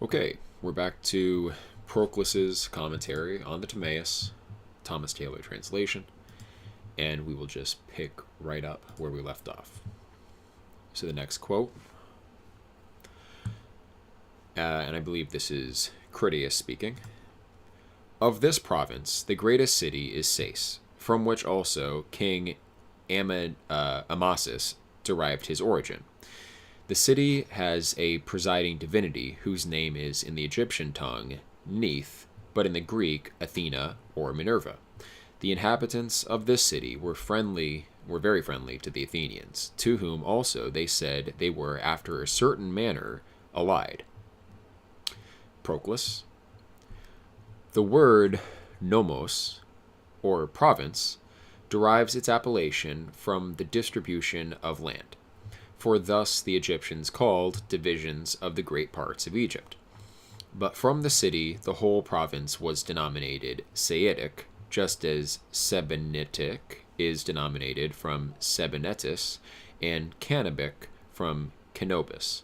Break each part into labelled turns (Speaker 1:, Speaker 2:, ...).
Speaker 1: Okay, we're back to Proclus's commentary on the Timaeus, Thomas Taylor translation, and we will just pick right up where we left off. So the next quote, and I believe this is Critias speaking. Of this province, the greatest city is Sais, from which also King Amasis derived his origin. The city has a presiding divinity whose name is in the Egyptian tongue Neith, but in the Greek Athena or Minerva. The inhabitants of this city were very friendly to the Athenians, to whom also they said they were after a certain manner allied. Proclus. The word nomos, or province, derives its appellation from the distribution of land, for thus the Egyptians called divisions of the great parts of Egypt. But from the city the whole province was denominated Saitic, just as Sebennytic is denominated from Sebennetus, and Canobic from Canobus.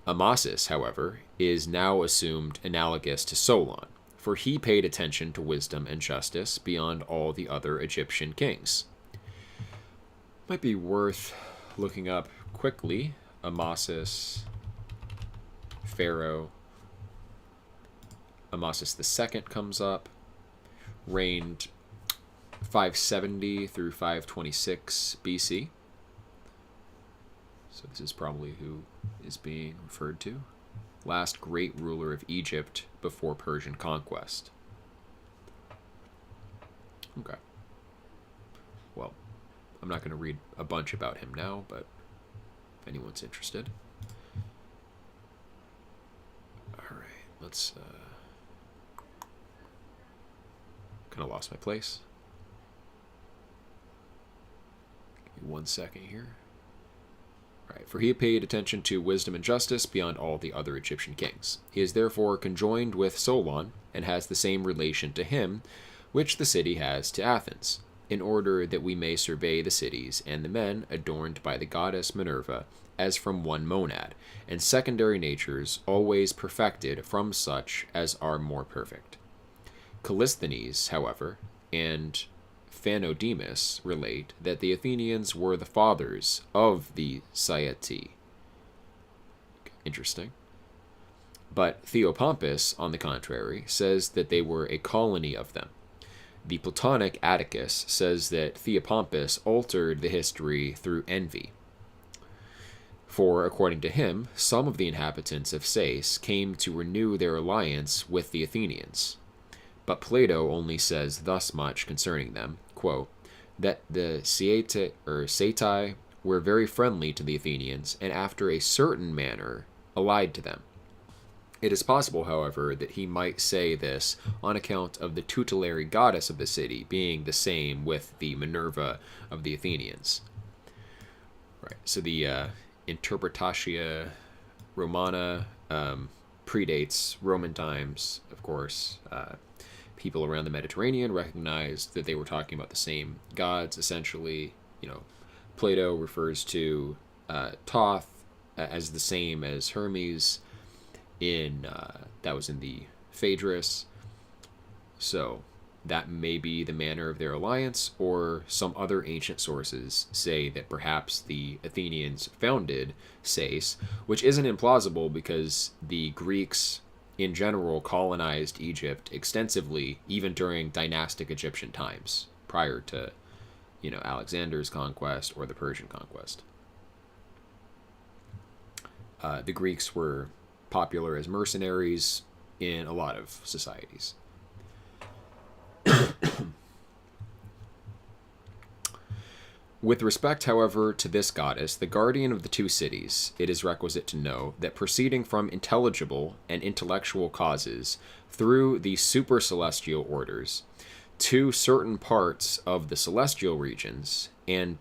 Speaker 1: Amasis, however, is now assumed analogous to Solon, for he paid attention to wisdom and justice beyond all the other Egyptian kings. Might be worth looking up quickly. Amasis, Pharaoh. Amasis II comes up, reigned 570 through 526 BC. So this is probably who is being referred to. Last great ruler of Egypt before Persian conquest. Okay. Well, I'm not going to read a bunch about him now, but if anyone's interested. All right, let's... kind of lost my place. Give me 1 second here. Right, for he paid attention to wisdom and justice beyond all the other Egyptian kings. He is therefore conjoined with Solon, and has the same relation to him which the city has to Athens, in order that we may survey the cities and the men adorned by the goddess Minerva as from one monad, and secondary natures always perfected from such as are more perfect. Callisthenes, however, and Phanodemus relate that the Athenians were the fathers of the Saieti. Interesting. But Theopompus, on the contrary, says that they were a colony of them. The Platonic Atticus says that Theopompus altered the history through envy. For, according to him, some of the inhabitants of Sais came to renew their alliance with the Athenians. But Plato only says thus much concerning them, quote, that the Saetai were very friendly to the Athenians, and after a certain manner allied to them. It is possible, however, that he might say this on account of the tutelary goddess of the city being the same with the Minerva of the Athenians. Right. So the Interpretatio Romana predates Roman times, of course. People around the Mediterranean recognized that they were talking about the same gods, essentially. Plato refers to Thoth as the same as Hermes that was in the Phaedrus. So that may be the manner of their alliance, or some other ancient sources say that perhaps the Athenians founded Sais, which isn't implausible because the Greeks in general colonized Egypt extensively even during dynastic Egyptian times, prior to, Alexander's conquest or the Persian conquest. The Greeks were popular as mercenaries in a lot of societies. With respect, however, to this goddess, the guardian of the two cities, it is requisite to know that proceeding from intelligible and intellectual causes through the supercelestial orders to certain parts of the celestial regions and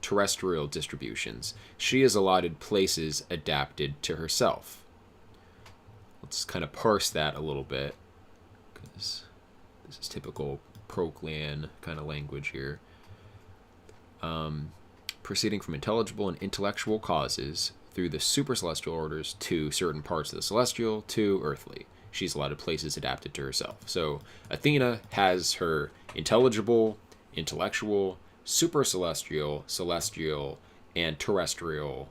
Speaker 1: terrestrial distributions, she is allotted places adapted to herself. Let's kind of parse that a little bit, because this is typical Proclean kind of language here. Proceeding from intelligible and intellectual causes through the super celestial orders to certain parts of the celestial to earthly. She's allotted places adapted to herself. So Athena has her intelligible, intellectual, super celestial, celestial, and terrestrial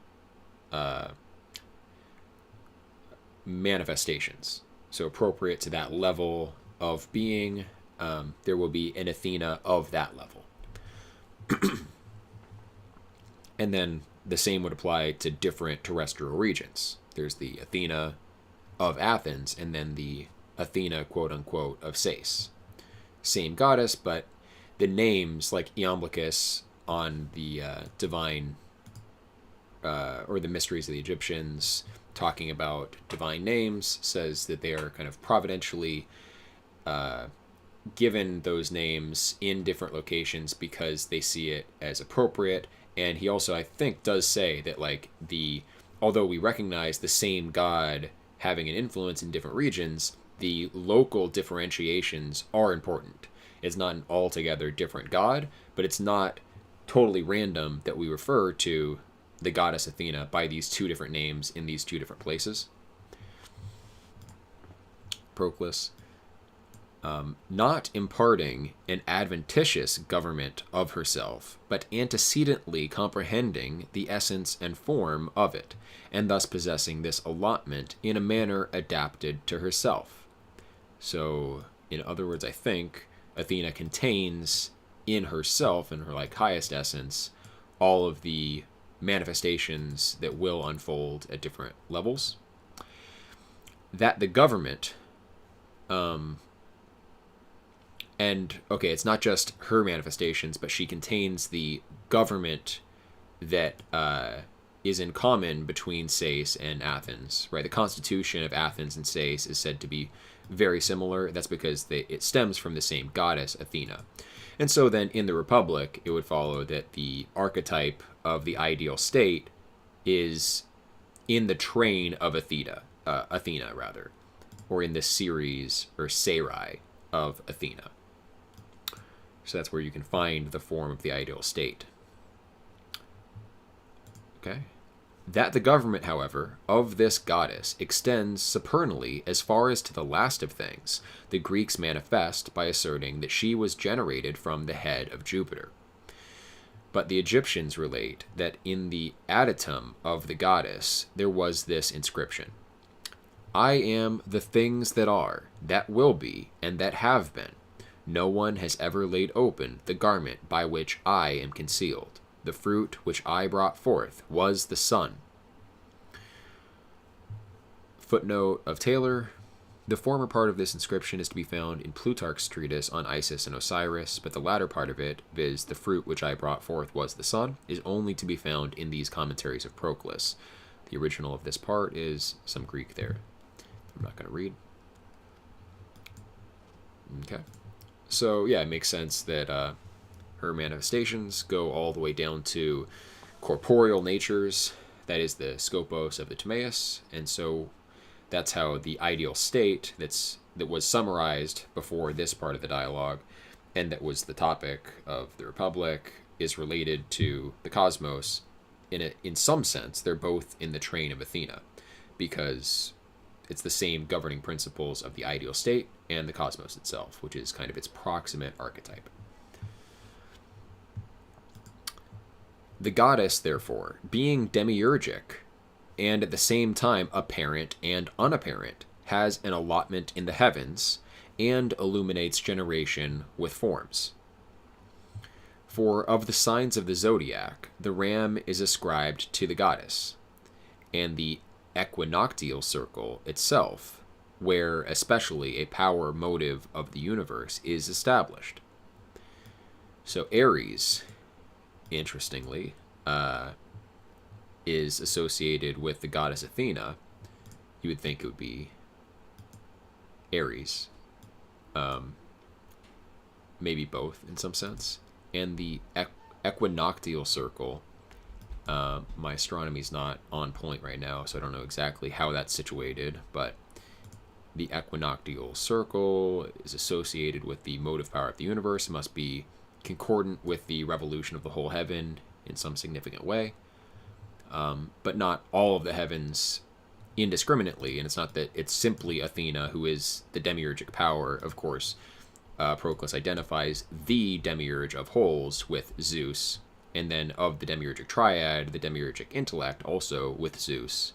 Speaker 1: manifestations. So appropriate to that level of being, there will be an Athena of that level. And then the same would apply to different terrestrial regions. There's the Athena of Athens, and then the Athena, quote-unquote, of Sais. Same goddess, but the names, like Iamblichus on the divine, or the mysteries of the Egyptians, talking about divine names, says that they are kind of providentially given those names in different locations because they see it as appropriate. And he also, I think, does say that, like, although we recognize the same god having an influence in different regions, the local differentiations are important. It's not an altogether different god, but it's not totally random that we refer to the goddess Athena by these two different names in these two different places. Proclus. Not imparting an adventitious government of herself, but antecedently comprehending the essence and form of it, and thus possessing this allotment in a manner adapted to herself. So, in other words, I think Athena contains in herself, in her like highest essence, all of the manifestations that will unfold at different levels. That the government, and, okay, it's not just her manifestations, but she contains the government that is in common between Sais and Athens, right? The constitution of Athens and Sais is said to be very similar. That's because it stems from the same goddess, Athena. And so then in the Republic, it would follow that the archetype of the ideal state is in the train of Athena, or in this series, or Sarai, of Athena. So that's where you can find the form of the ideal state. Okay. That the government, however, of this goddess extends supernally as far as to the last of things, the Greeks manifest by asserting that she was generated from the head of Jupiter. But the Egyptians relate that in the adytum of the goddess there was this inscription: I am the things that are, that will be, and that have been. No one has ever laid open the garment by which I am concealed. The fruit which I brought forth was the sun. Footnote of Taylor. The former part of this inscription is to be found in Plutarch's treatise on Isis and Osiris, but the latter part of it, viz. The fruit which I brought forth was the sun, is only to be found in these commentaries of Proclus. The original of this part is some Greek there. I'm not going to read. Okay. So, yeah, it makes sense that her manifestations go all the way down to corporeal natures. That is the scopos of the Timaeus. And so that's how the ideal state that was summarized before this part of the dialogue, and that was the topic of the Republic, is related to the cosmos. In some sense, they're both in the train of Athena, because it's the same governing principles of the ideal state and the cosmos itself, which is kind of its proximate archetype. The goddess, therefore, being demiurgic, and at the same time apparent and unapparent, has an allotment in the heavens, and illuminates generation with forms. For of the signs of the zodiac, the ram is ascribed to the goddess, and the equinoctial circle itself, where especially a power motive of the universe is established. So Aries, interestingly, is associated with the goddess Athena. You would think it would be Aries. Maybe both in some sense. And the equinoctial circle, my astronomy's not on point right now, so I don't know exactly how that's situated, but the equinoctial circle is associated with the motive power of the universe. It must be concordant with the revolution of the whole heaven in some significant way. but not all of the heavens indiscriminately. And it's not that it's simply Athena who is the demiurgic power. Of course, Proclus identifies the demiurge of wholes with Zeus, and then of the demiurgic triad, the demiurgic intellect also with Zeus,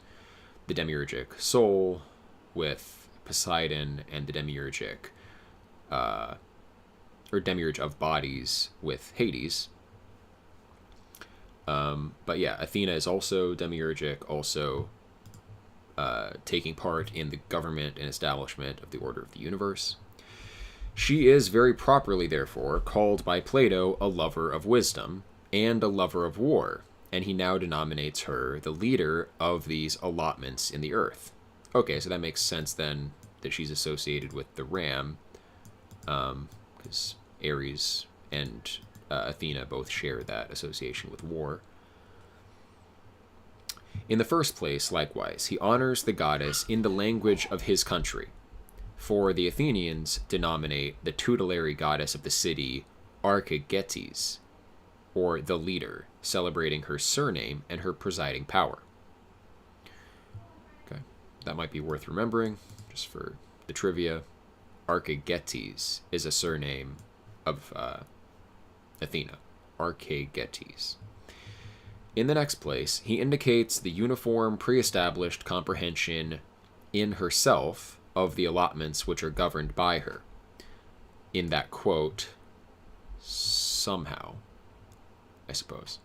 Speaker 1: the demiurgic soul with Poseidon, and the demiurgic or demiurge of bodies with Hades. But yeah, Athena is also demiurgic, also taking part in the government and establishment of the order of the universe. She is very properly, therefore, called by Plato a lover of wisdom and a lover of war, and he now denominates her the leader of these allotments in the earth. Okay, so that makes sense then that she's associated with the ram, because Ares and Athena both share that association with war. In the first place, likewise, he honors the goddess in the language of his country, for the Athenians denominate the tutelary goddess of the city Archegetes, or the leader, celebrating her surname and her presiding power. Okay, that might be worth remembering, just for the trivia. Archegetes is a surname of Athena. Archegetes. In the next place, he indicates the uniform, pre-established comprehension in herself of the allotments which are governed by her. In that quote, somehow, I suppose.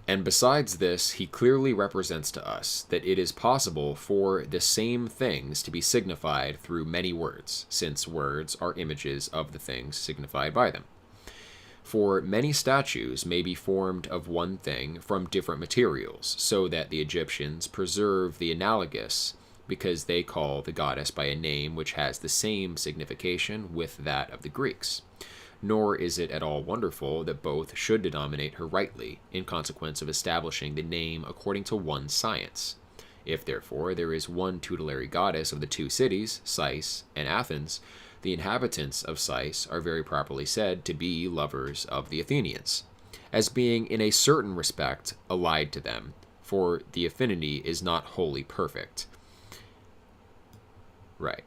Speaker 1: And besides this, he clearly represents to us that it is possible for the same things to be signified through many words, since words are images of the things signified by them. For many statues may be formed of one thing from different materials, so that the Egyptians preserve the analogous, because they call the goddess by a name which has the same signification with that of the Greeks. Nor is it at all wonderful that both should denominate her rightly, in consequence of establishing the name according to one science. If, therefore, there is one tutelary goddess of the two cities, Sais and Athens, the inhabitants of Sais are very properly said to be lovers of the Athenians, as being in a certain respect allied to them, for the affinity is not wholly perfect. Right.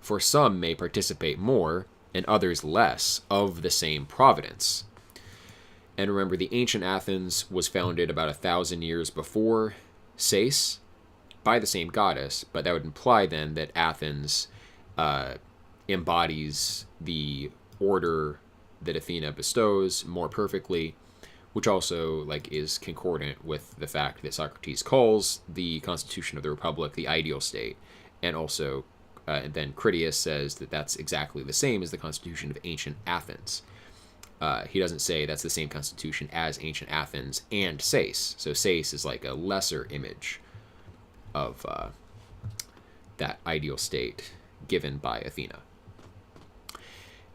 Speaker 1: For some may participate more, and others less, of the same providence. And remember, the ancient Athens was founded about 1,000 years before Sais, by the same goddess, but that would imply then that Athens embodies the order that Athena bestows more perfectly, which also is concordant with the fact that Socrates calls the constitution of the republic the ideal state, and also and then Critias says that that's exactly the same as the constitution of ancient Athens. He doesn't say that's the same constitution as ancient Athens and Sais. So Sais is like a lesser image of that ideal state given by Athena.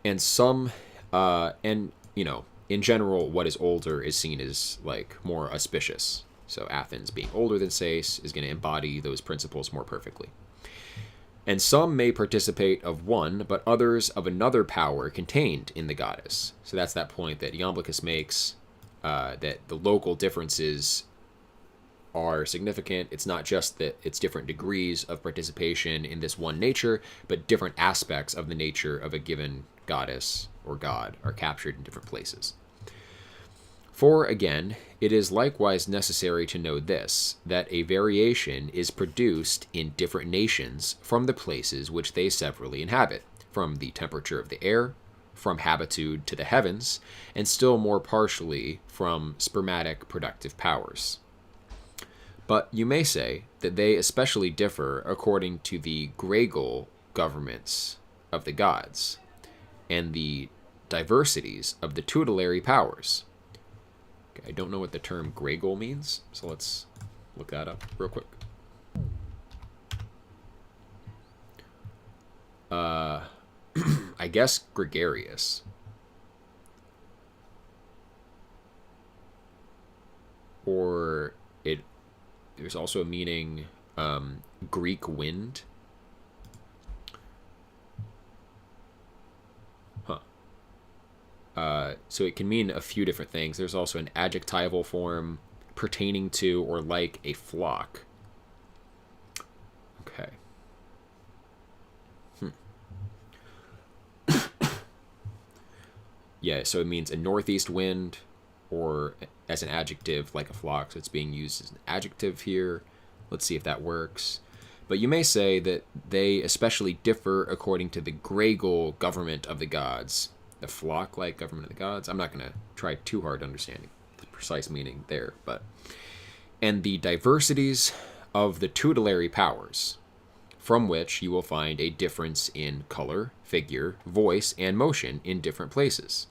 Speaker 1: And in general, what is older is seen as more auspicious. So Athens being older than Sais is going to embody those principles more perfectly. And some may participate of one, but others of another power contained in the goddess. So that's that point that Iamblichus makes, that the local differences are significant. It's not just that it's different degrees of participation in this one nature, but different aspects of the nature of a given goddess or god are captured in different places. For, again, it is likewise necessary to know this, that a variation is produced in different nations from the places which they severally inhabit, from the temperature of the air, from habitude to the heavens, and still more partially from spermatic productive powers. But you may say that they especially differ according to the gregal governments of the gods, and the diversities of the tutelary powers. I don't know what the term gregal means, so let's look that up real quick. I guess gregarious. Or there's also a meaning Greek wind. So it can mean a few different things. There's also an adjectival form, pertaining to or like a flock. Okay. Yeah, so it means a northeast wind, or as an adjective, like a flock. So it's being used as an adjective here. Let's see if that works. But you may say that they especially differ according to the Gregel government of the gods. The flock-like government of the gods. I'm not going to try too hard understanding the precise meaning there, but and the diversities of the tutelary powers, from which you will find a difference in color, figure, voice, and motion in different places.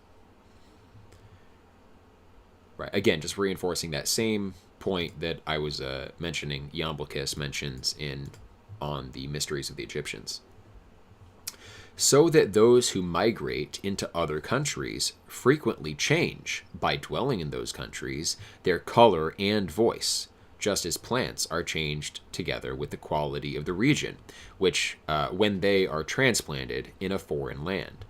Speaker 1: Right. Again, just reinforcing that same point that I was mentioning. Iamblichus mentions on the Mysteries of the Egyptians. So that those who migrate into other countries frequently change, by dwelling in those countries, their color and voice, just as plants are changed together with the quality of the region, which when they are transplanted in a foreign land.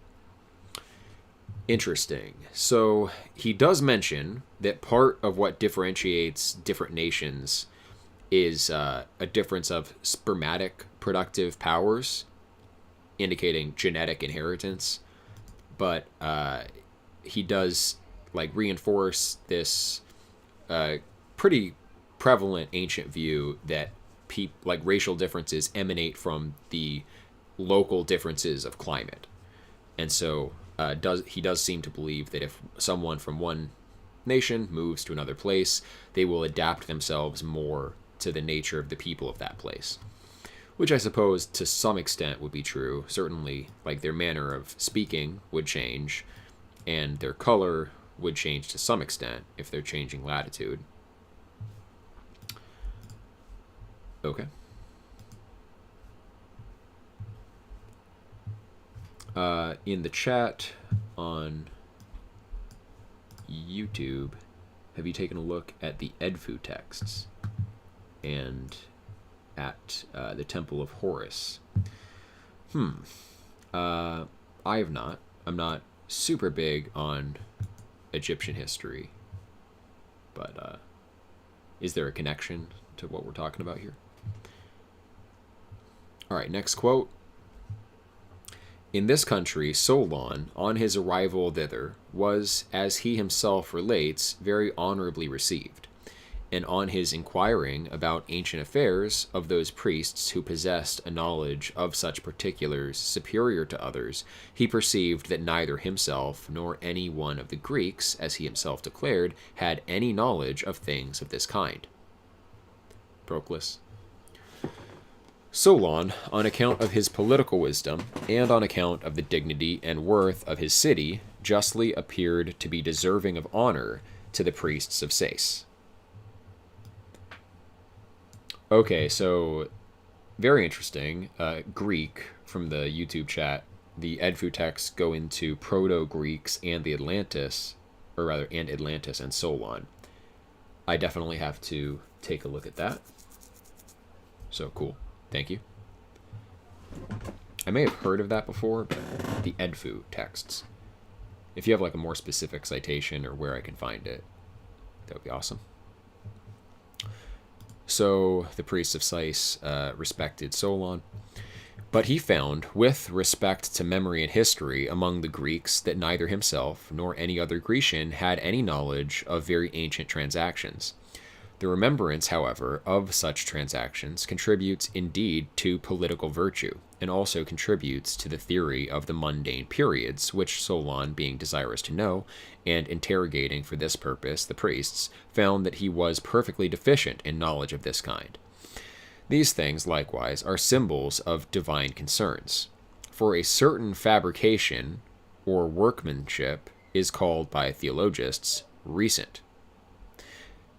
Speaker 1: Interesting. So he does mention that part of what differentiates different nations is a difference of spermatic productive powers, indicating genetic inheritance. But he does reinforce this pretty prevalent ancient view that racial differences emanate from the local differences of climate, and so he does seem to believe that if someone from one nation moves to another place, they will adapt themselves more to the nature of the people of that place, which I suppose to some extent would be true. Certainly, their manner of speaking would change, and their color would change to some extent if they're changing latitude. Okay. In the chat on YouTube, have you taken a look at the Edfu texts and at the Temple of Horus? I have not. I'm not super big on Egyptian history, but is there a connection to what we're talking about here? All right, next quote. In this country, Solon, on his arrival thither, was, as he himself relates, very honorably received. And on his inquiring about ancient affairs of those priests who possessed a knowledge of such particulars superior to others, he perceived that neither himself nor any one of the Greeks, as he himself declared, had any knowledge of things of this kind. Proclus. Solon, on account of his political wisdom, and on account of the dignity and worth of his city, justly appeared to be deserving of honor to the priests of Sais. Okay, so very interesting. Greek from the YouTube chat. The Edfu texts go into Proto-Greeks and the Atlantis, or rather, and Atlantis and Solon. I definitely have to take a look at that. So cool. Thank you. I may have heard of that before, but the Edfu texts. If you have a more specific citation or where I can find it, that would be awesome. So the priests of Sais respected Solon, but he found, with respect to memory and history among the Greeks, that neither himself nor any other Grecian had any knowledge of very ancient transactions. The remembrance, however, of such transactions contributes indeed to political virtue, and also contributes to the theory of the mundane periods, which Solon, being desirous to know, and interrogating for this purpose the priests, found that he was perfectly deficient in knowledge of this kind. These things, likewise, are symbols of divine concerns. For a certain fabrication or workmanship is called by theologists recent.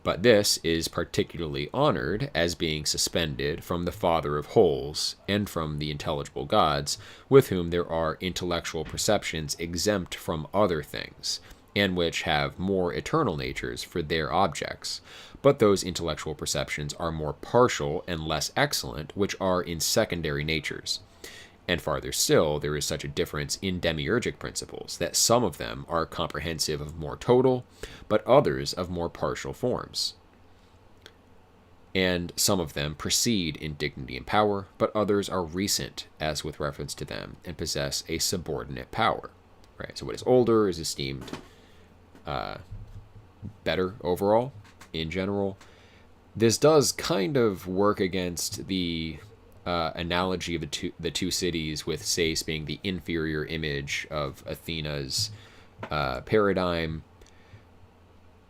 Speaker 1: But this is particularly honored as being suspended from the Father of Wholes and from the intelligible gods, with whom there are intellectual perceptions exempt from other things, and which have more eternal natures for their objects. But those intellectual perceptions are more partial and less excellent, which are in secondary natures. And farther still, there is such a difference in demiurgic principles, that some of them are comprehensive of more total, but others of more partial forms. and some of them precede in dignity and power, but others are recent as with reference to them and possess a subordinate power. Right. So what is older is esteemed better overall in general. This does kind of work against the analogy of the two cities, with Sais being the inferior image of Athena's paradigm,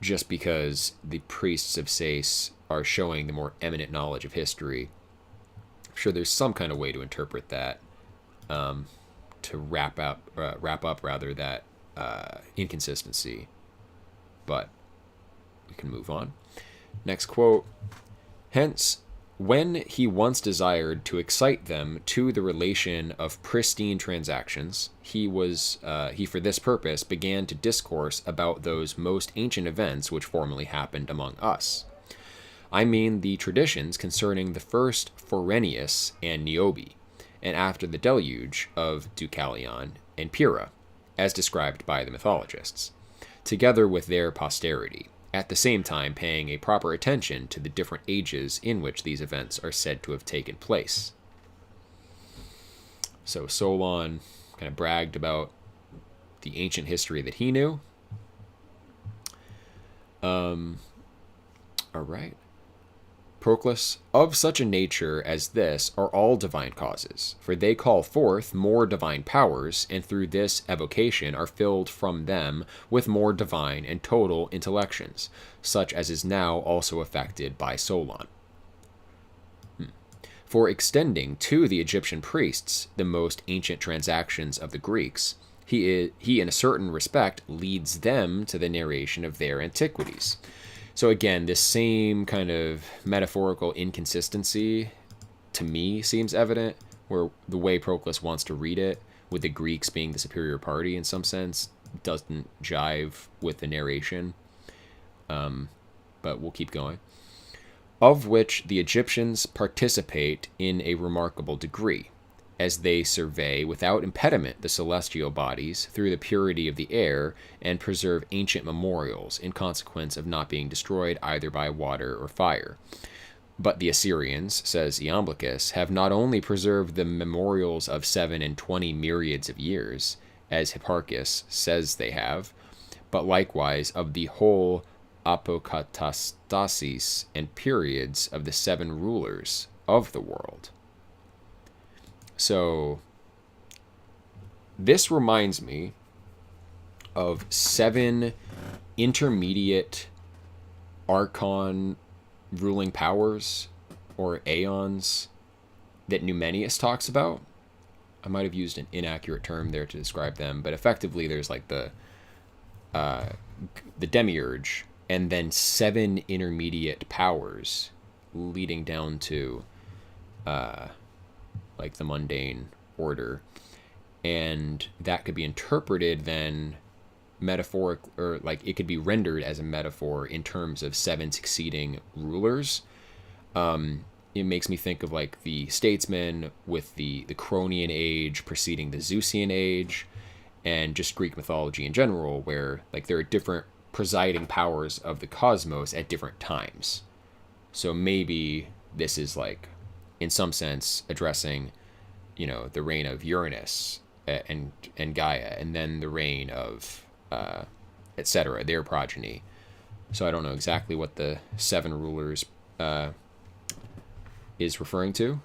Speaker 1: just because the priests of Sais are showing the more eminent knowledge of history. I'm sure there's some kind of way to interpret that, to wrap up that inconsistency, but we can move on. Next quote. Hence, when he once desired to excite them to the relation of pristine transactions, he for this purpose began to discourse about those most ancient events which formerly happened among us. I mean the traditions concerning the first Phorenius and Niobe, and after the deluge of Deucalion and Pyrrha, as described by the mythologists, together with their posterity, at the same time paying a proper attention to the different ages in which these events are said to have taken place. So Solon kind of bragged about the ancient history that he knew. All right. Proclus, of such a nature as this are all divine causes, for they call forth more divine powers, and through this evocation are filled from them with more divine and total intellections, such as is now also affected by Solon. For extending to the Egyptian priests the most ancient transactions of the Greeks, he in a certain respect leads them to the narration of their antiquities. So again, this same kind of metaphorical inconsistency to me seems evident, where the way Proclus wants to read it, with the Greeks being the superior party in some sense, doesn't jive with the narration. But we'll keep going. Of which the Egyptians participate in a remarkable degree, as they survey without impediment the celestial bodies through the purity of the air, and preserve ancient memorials in consequence of not being destroyed either by water or fire. But the Assyrians, says Iamblichus, have not only preserved the memorials of 27 myriads of years, as Hipparchus says they have, but likewise of the whole apokatastasis and periods of the 7 rulers of the world. So this reminds me of 7 intermediate archon ruling powers, or aeons, that Numenius talks about. I might have used an inaccurate term there to describe them, but effectively there's like the demiurge, and then 7 intermediate powers leading down to like the mundane order, and that could be interpreted then metaphoric, or like it could be rendered as a metaphor in terms of 7 succeeding rulers. It makes me think of like the statesmen with the Cronian age preceding the Zeusian age, and just Greek mythology in general, where like there are different presiding powers of the cosmos at different times. So maybe this is like, in some sense, addressing, the reign of Uranus and Gaia, and then the reign of etc., their progeny. So I don't know exactly what the 7 rulers is referring to.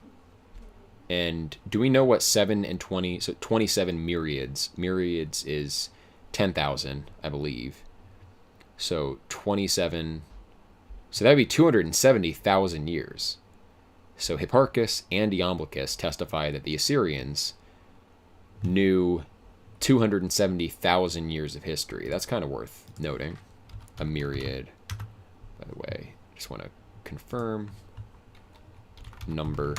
Speaker 1: And do we know what 7 and 20, so 27 myriads is 10,000, I believe. So 27, so that would be 270,000 years. So Hipparchus and Iamblichus testify that the Assyrians knew 270,000 years of history. That's kind of worth noting. A myriad, by the way. Just want to confirm. Number.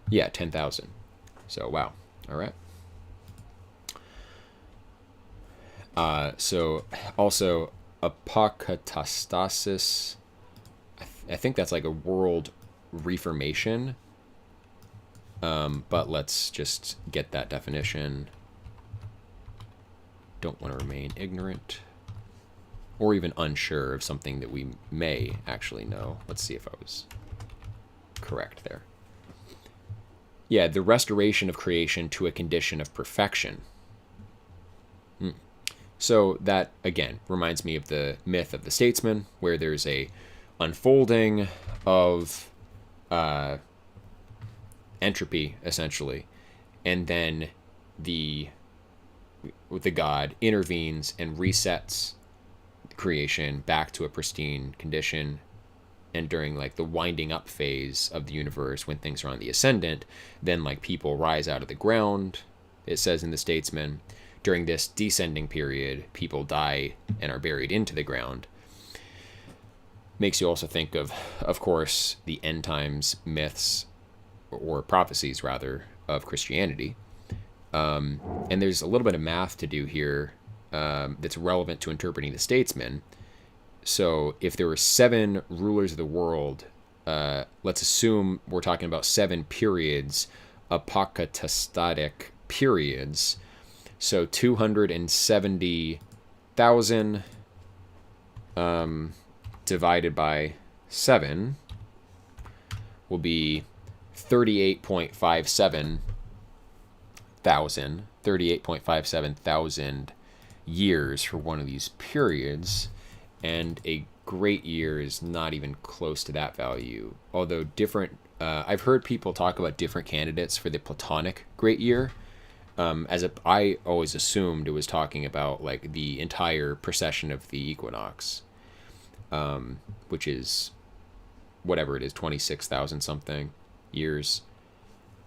Speaker 1: Yeah, 10,000. So, wow. All right. So, also, apokatastasis. I think that's like a world reformation. But let's just get that definition. Don't want to remain ignorant. or even unsure of something that we may actually know. Let's see if I was correct there. Yeah, the restoration of creation to a condition of perfection. So that, again, reminds me of the myth of the statesman, where there's a unfolding of entropy, essentially, and then the god intervenes and resets creation back to a pristine condition. And during like the winding up phase of the universe, when things are on the ascendant, then like people rise out of the ground, it says in the statesman. During this descending period, people die and are buried into the ground. Makes you also think of course, the end times myths, or prophecies rather, of Christianity. And there's a little bit of math to do here that's relevant to interpreting the statesman. So if there were 7 rulers of the world, let's assume we're talking about 7 periods, apokatastatic periods. So 270,000 divided by 7 will be 38.57 thousand years for one of these periods. And a great year is not even close to that value. Although different, I've heard people talk about different candidates for the Platonic great year. I always assumed it was talking about like the entire precession of the equinox, which is whatever it is, 26,000 something years.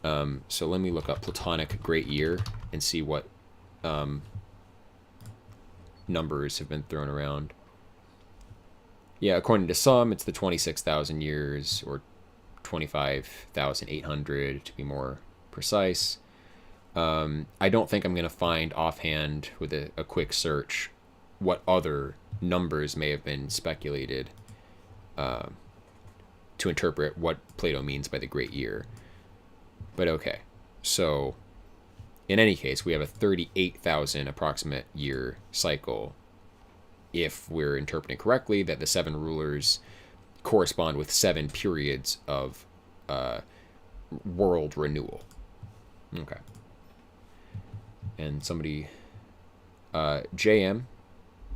Speaker 1: So let me look up Platonic great year and see what numbers have been thrown around. Yeah, according to some, it's the 26,000 years, or 25,800 to be more precise. I don't think I'm going to find offhand with a quick search what other numbers may have been speculated to interpret what Plato means by the great year. But okay, so in any case, we have a 38,000 approximate year cycle, if we're interpreting correctly that the 7 rulers correspond with 7 periods of world renewal. Okay. And somebody, JM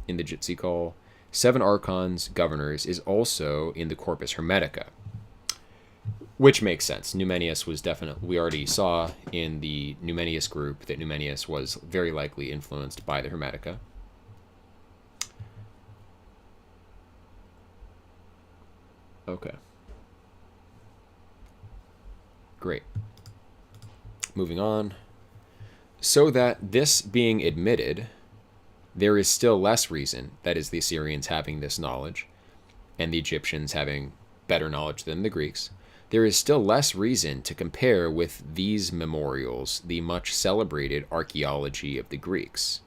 Speaker 1: in the Jitsi call, 7 archons governors is also in the Corpus Hermetica, which makes sense. Numenius was definitely, we already saw in the Numenius group that Numenius was very likely influenced by the Hermetica. Okay. Great. Moving on. So that this being admitted, there is still less reason, that is the Assyrians having this knowledge, and the Egyptians having better knowledge than the Greeks, there is still less reason to compare with these memorials the much celebrated archaeology of the Greeks.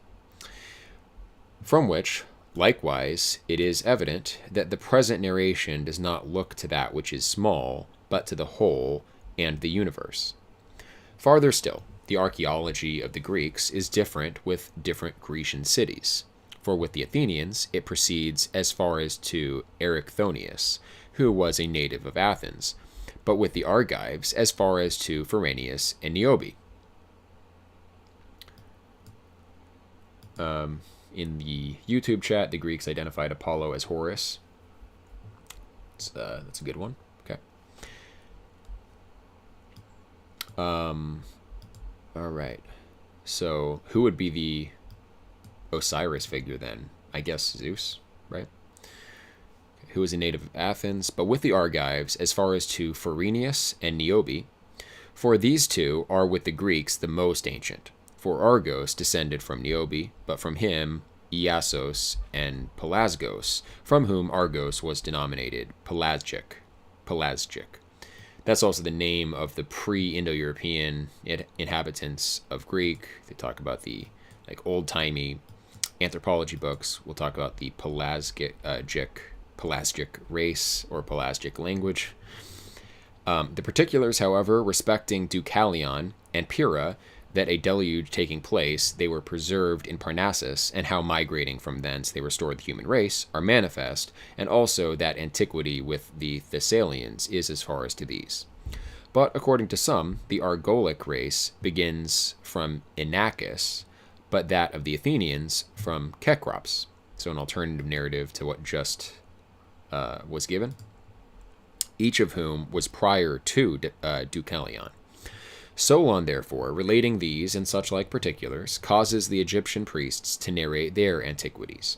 Speaker 1: From which, likewise, it is evident that the present narration does not look to that which is small, but to the whole and the universe. Farther still, the archaeology of the Greeks is different with different Grecian cities. For with the Athenians, it proceeds as far as to Erichthonius, who was a native of Athens, but with the Argives as far as to Pharanius and Niobe. In the YouTube chat, the Greeks identified Apollo as Horus. That's a good one. Okay. All right. So who would be the Osiris figure then? I guess Zeus, right? Who is a native of Athens, but with the Argives as far as to Pharanius and Niobe. For these two are with the Greeks the most ancient. For Argos descended from Niobe, but from him Iassos and Pelasgos, from whom Argos was denominated Pelasgic. That's also the name of the pre-Indo-European inhabitants of Greek. They talk about the old-timey anthropology books. We'll talk about the Pelasgic race or Pelasgic language. The particulars, however, respecting Deucalion and Pyrrha that a deluge taking place, they were preserved in Parnassus, and how migrating from thence they restored the human race, are manifest, and also that antiquity with the Thessalians is as far as to these. But according to some, the Argolic race begins from Inachus, but that of the Athenians from Cecrops. So an alternative narrative to what just was given, each of whom was prior to Deucalion. Solon, therefore, relating these and such like particulars, causes the Egyptian priests to narrate their antiquities.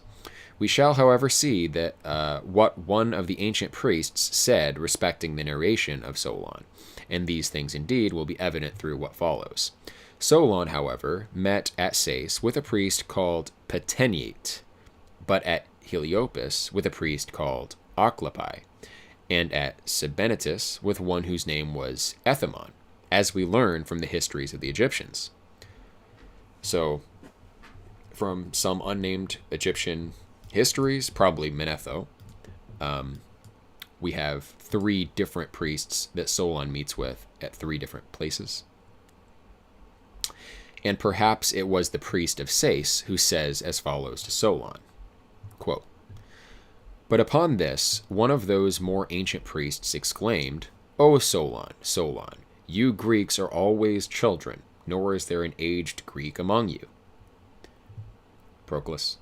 Speaker 1: We shall, however, see that what one of the ancient priests said respecting the narration of Solon, and these things indeed will be evident through what follows. Solon, however, met at Sais with a priest called Pateniate, but at Heliopolis with a priest called Oclopi, and at Sebennytus with one whose name was Ethamon, as we learn from the histories of the Egyptians. So, from some unnamed Egyptian histories, probably Manetho, we have 3 different priests that Solon meets with at 3 different places. And perhaps it was the priest of Sais who says as follows to Solon, quote, "But upon this, one of those more ancient priests exclaimed, 'O Solon, Solon, you Greeks are always children, nor is there an aged Greek among you.'" Proclus.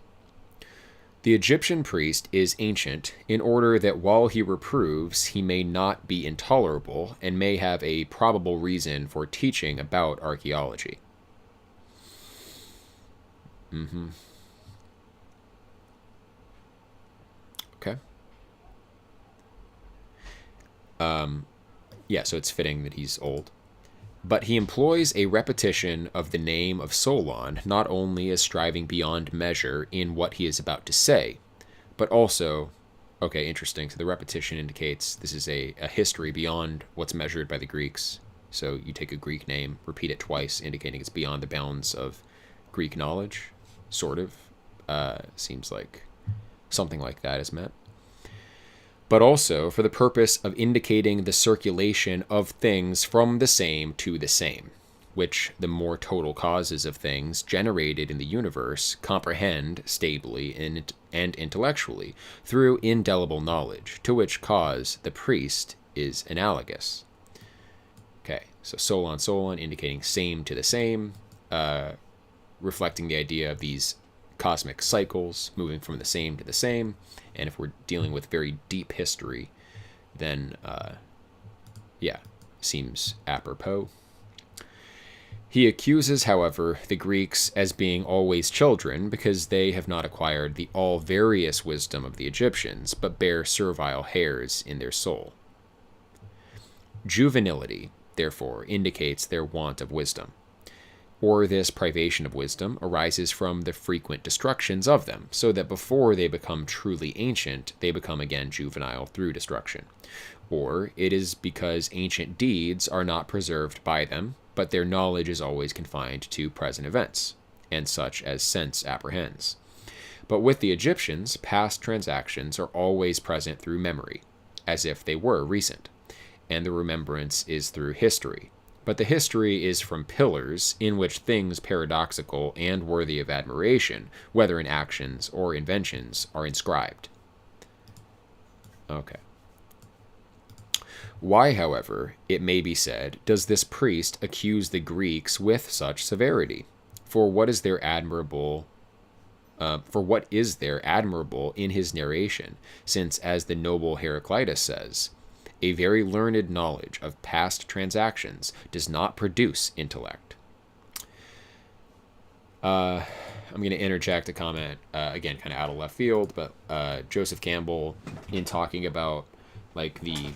Speaker 1: "The Egyptian priest is ancient in order that while he reproves, he may not be intolerable and may have a probable reason for teaching about archaeology." Okay. Yeah, so it's fitting that he's old. But he employs a repetition of the name of Solon, not only as striving beyond measure in what he is about to say, but also, okay, interesting. So the repetition indicates this is a history beyond what's measured by the Greeks. So you take a Greek name, repeat it twice, indicating it's beyond the bounds of Greek knowledge, sort of. Seems like something like that is meant. But also for the purpose of indicating the circulation of things from the same to the same, which the more total causes of things generated in the universe comprehend stably and intellectually through indelible knowledge, to which cause the priest is analogous. Okay, so Solon, indicating same to the same, reflecting the idea of these cosmic cycles moving from the same to the same. And if we're dealing with very deep history, then, seems apropos. He accuses, however, the Greeks as being always children because they have not acquired the all-various wisdom of the Egyptians, but bear servile hairs in their soul. Juvenility, therefore, indicates their want of wisdom. Or this privation of wisdom arises from the frequent destructions of them, so that before they become truly ancient, they become again juvenile through destruction. Or it is because ancient deeds are not preserved by them, but their knowledge is always confined to present events, and such as sense apprehends. But with the Egyptians, past transactions are always present through memory, as if they were recent, and the remembrance is through history. But the history is from pillars in which things paradoxical and worthy of admiration, whether in actions or inventions, are inscribed. Okay. Why, however, it may be said, does this priest accuse the Greeks with such severity? For what is there admirable in his narration, since, as the noble Heraclitus says, a very learned knowledge of past transactions does not produce intellect. I'm going to interject a comment, again, kind of out of left field, but Joseph Campbell, in talking about like the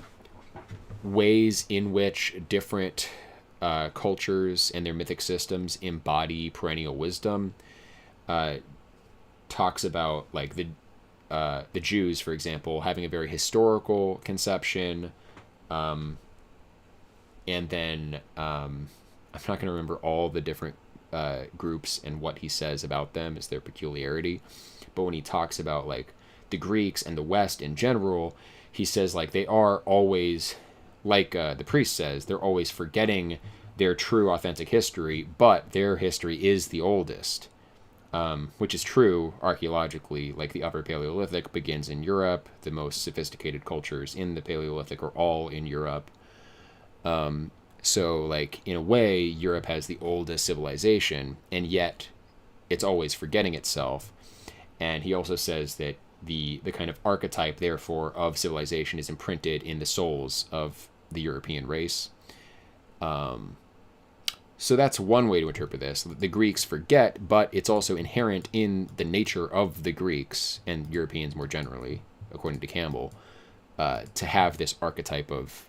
Speaker 1: ways in which different cultures and their mythic systems embody perennial wisdom, talks about like the Jews, for example, having a very historical conception, and then I'm not going to remember all the different groups and what he says about them as their peculiarity, but when he talks about like the Greeks and the West in general, he says like they are always, like the priest says, they're always forgetting their true, authentic history, but their history is the oldest, which is true archaeologically. Like the Upper Paleolithic begins in Europe. The most sophisticated cultures in the Paleolithic are all in Europe. So, like, in a way, Europe has the oldest civilization, and yet it's always forgetting itself. And he also says that the kind of archetype, therefore, of civilization is imprinted in the souls of the European race. So that's one way to interpret this. The Greeks forget, but it's also inherent in the nature of the Greeks and Europeans more generally, according to Campbell, to have this archetype of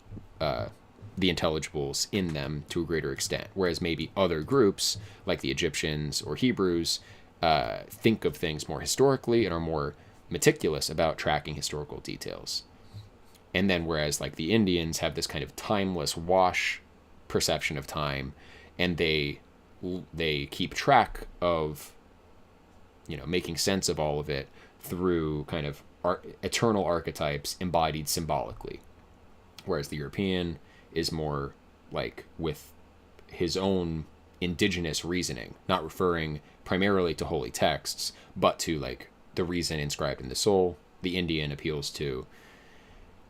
Speaker 1: the intelligibles in them to a greater extent. Whereas maybe other groups, like the Egyptians or Hebrews, think of things more historically and are more meticulous about tracking historical details. And then whereas like the Indians have this kind of timeless wash perception of time, and they keep track of, making sense of all of it through kind of eternal archetypes embodied symbolically. Whereas the European is more like with his own indigenous reasoning, not referring primarily to holy texts, but to like the reason inscribed in the soul. The Indian appeals to,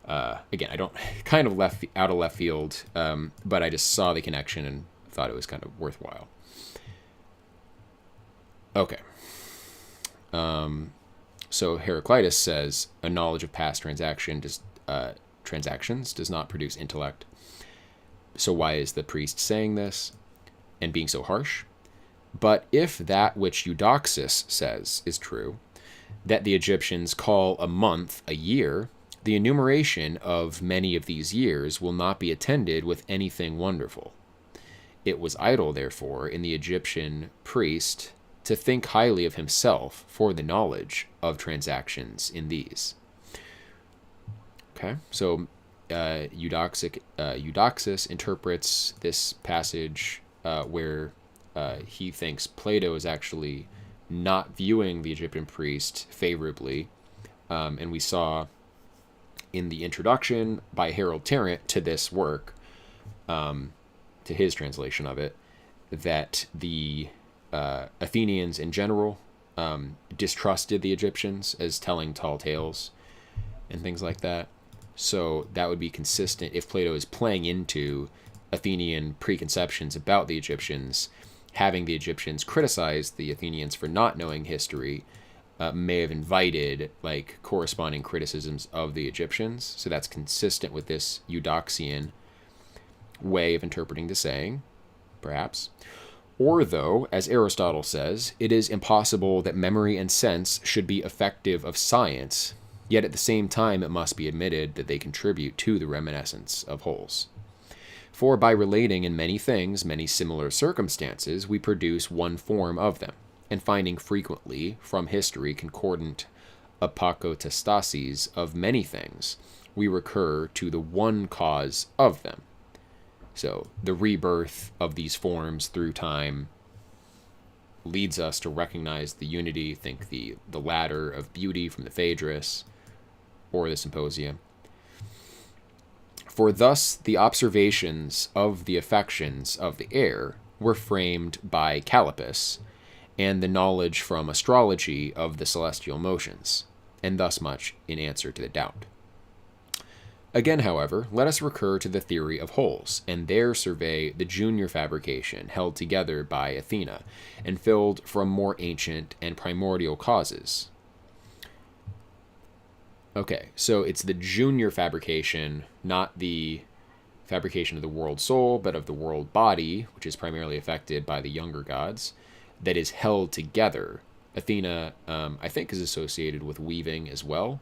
Speaker 1: again, I don't, kind of out of left field, but I just saw the connection and thought it was kind of worthwhile. Okay. So Heraclitus says a knowledge of past transactions does not produce intellect. So why is the priest saying this and being so harsh? But if that which Eudoxus says is true, that the Egyptians call a month a year, the enumeration of many of these years will not be attended with anything wonderful. It was idle, therefore, in the Egyptian priest to think highly of himself for the knowledge of transactions in these. Okay, so Eudoxus interprets this passage where he thinks Plato is actually not viewing the Egyptian priest favorably. And we saw in the introduction by Harold Tarrant to this work, to his translation of it, that the Athenians in general distrusted the Egyptians as telling tall tales and things like that. So that would be consistent if Plato is playing into Athenian preconceptions about the Egyptians. Having the Egyptians criticize the Athenians for not knowing history may have invited like corresponding criticisms of the Egyptians. So that's consistent with this Eudoxian way of interpreting the saying, perhaps. Or though, as Aristotle says, it is impossible that memory and sense should be effective of science, yet at the same time it must be admitted that they contribute to the reminiscence of wholes. For by relating in many things many similar circumstances, we produce one form of them, and finding frequently from history concordant apokatastases of many things, we recur to the one cause of them. So the rebirth of these forms through time leads us to recognize the unity, think the ladder of beauty from the Phaedrus or the Symposium. For thus the observations of the affections of the air were framed by Callippus, and the knowledge from astrology of the celestial motions, and thus much in answer to the doubt. Again, however, let us recur to the theory of wholes, and there survey the junior fabrication held together by Athena, and filled from more ancient and primordial causes. Okay, so it's the junior fabrication, not the fabrication of the world soul, but of the world body, which is primarily affected by the younger gods, that is held together. Athena, I think, is associated with weaving as well.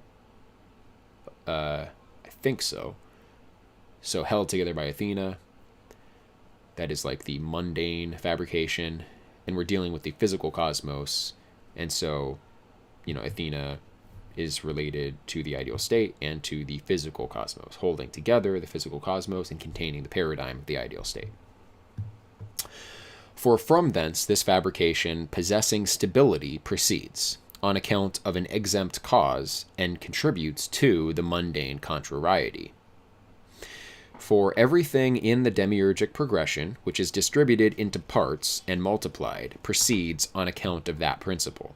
Speaker 1: I think so. So held together by Athena. That is like the mundane fabrication. And we're dealing with the physical cosmos. And so, Athena is related to the ideal state and to the physical cosmos, holding together the physical cosmos and containing the paradigm of the ideal state. For from thence this fabrication possessing stability proceeds, on account of an exempt cause, and contributes to the mundane contrariety. For everything in the demiurgic progression, which is distributed into parts and multiplied, proceeds on account of that principle.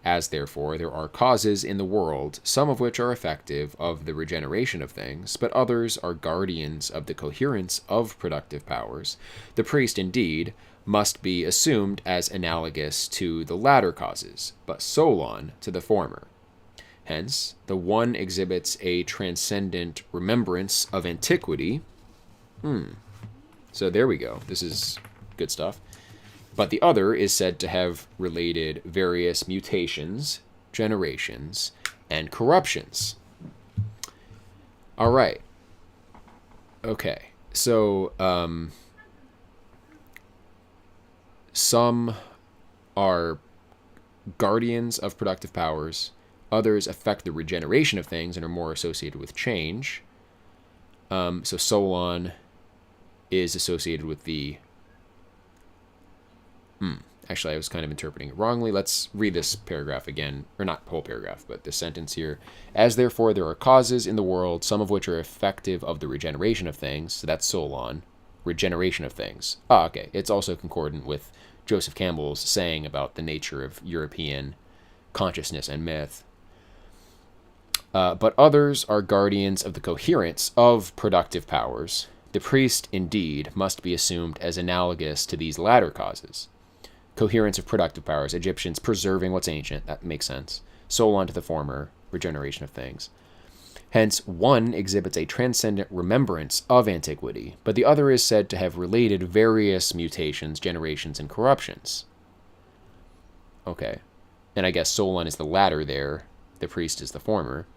Speaker 1: As therefore there are causes in the world, some of which are effective of the regeneration of things, but others are guardians of the coherence of productive powers, the priest indeed must be assumed as analogous to the latter causes, but solon to the former. Hence, the one exhibits a transcendent remembrance of antiquity. So there we go. This is good stuff. But the other is said to have related various mutations, generations, and corruptions. All right. Okay. So, some are guardians of productive powers. Others affect the regeneration of things and are more associated with change. So Solon is associated with the... Actually, I was kind of interpreting it wrongly. Let's read this paragraph again. Or not whole paragraph, but this sentence here. As therefore there are causes in the world, some of which are effective of the regeneration of things. So that's Solon. Regeneration of things. Okay. It's also concordant with Joseph Campbell's saying about the nature of European consciousness and myth. But others are guardians of the coherence of productive powers. The priest, indeed, must be assumed as analogous to these latter causes. Coherence of productive powers, Egyptians preserving what's ancient, that makes sense. Solon to the former, regeneration of things. Hence, one exhibits a transcendent remembrance of antiquity, but the other is said to have related various mutations, generations, and corruptions. Okay. And I guess Solon is the latter there, the priest is the former.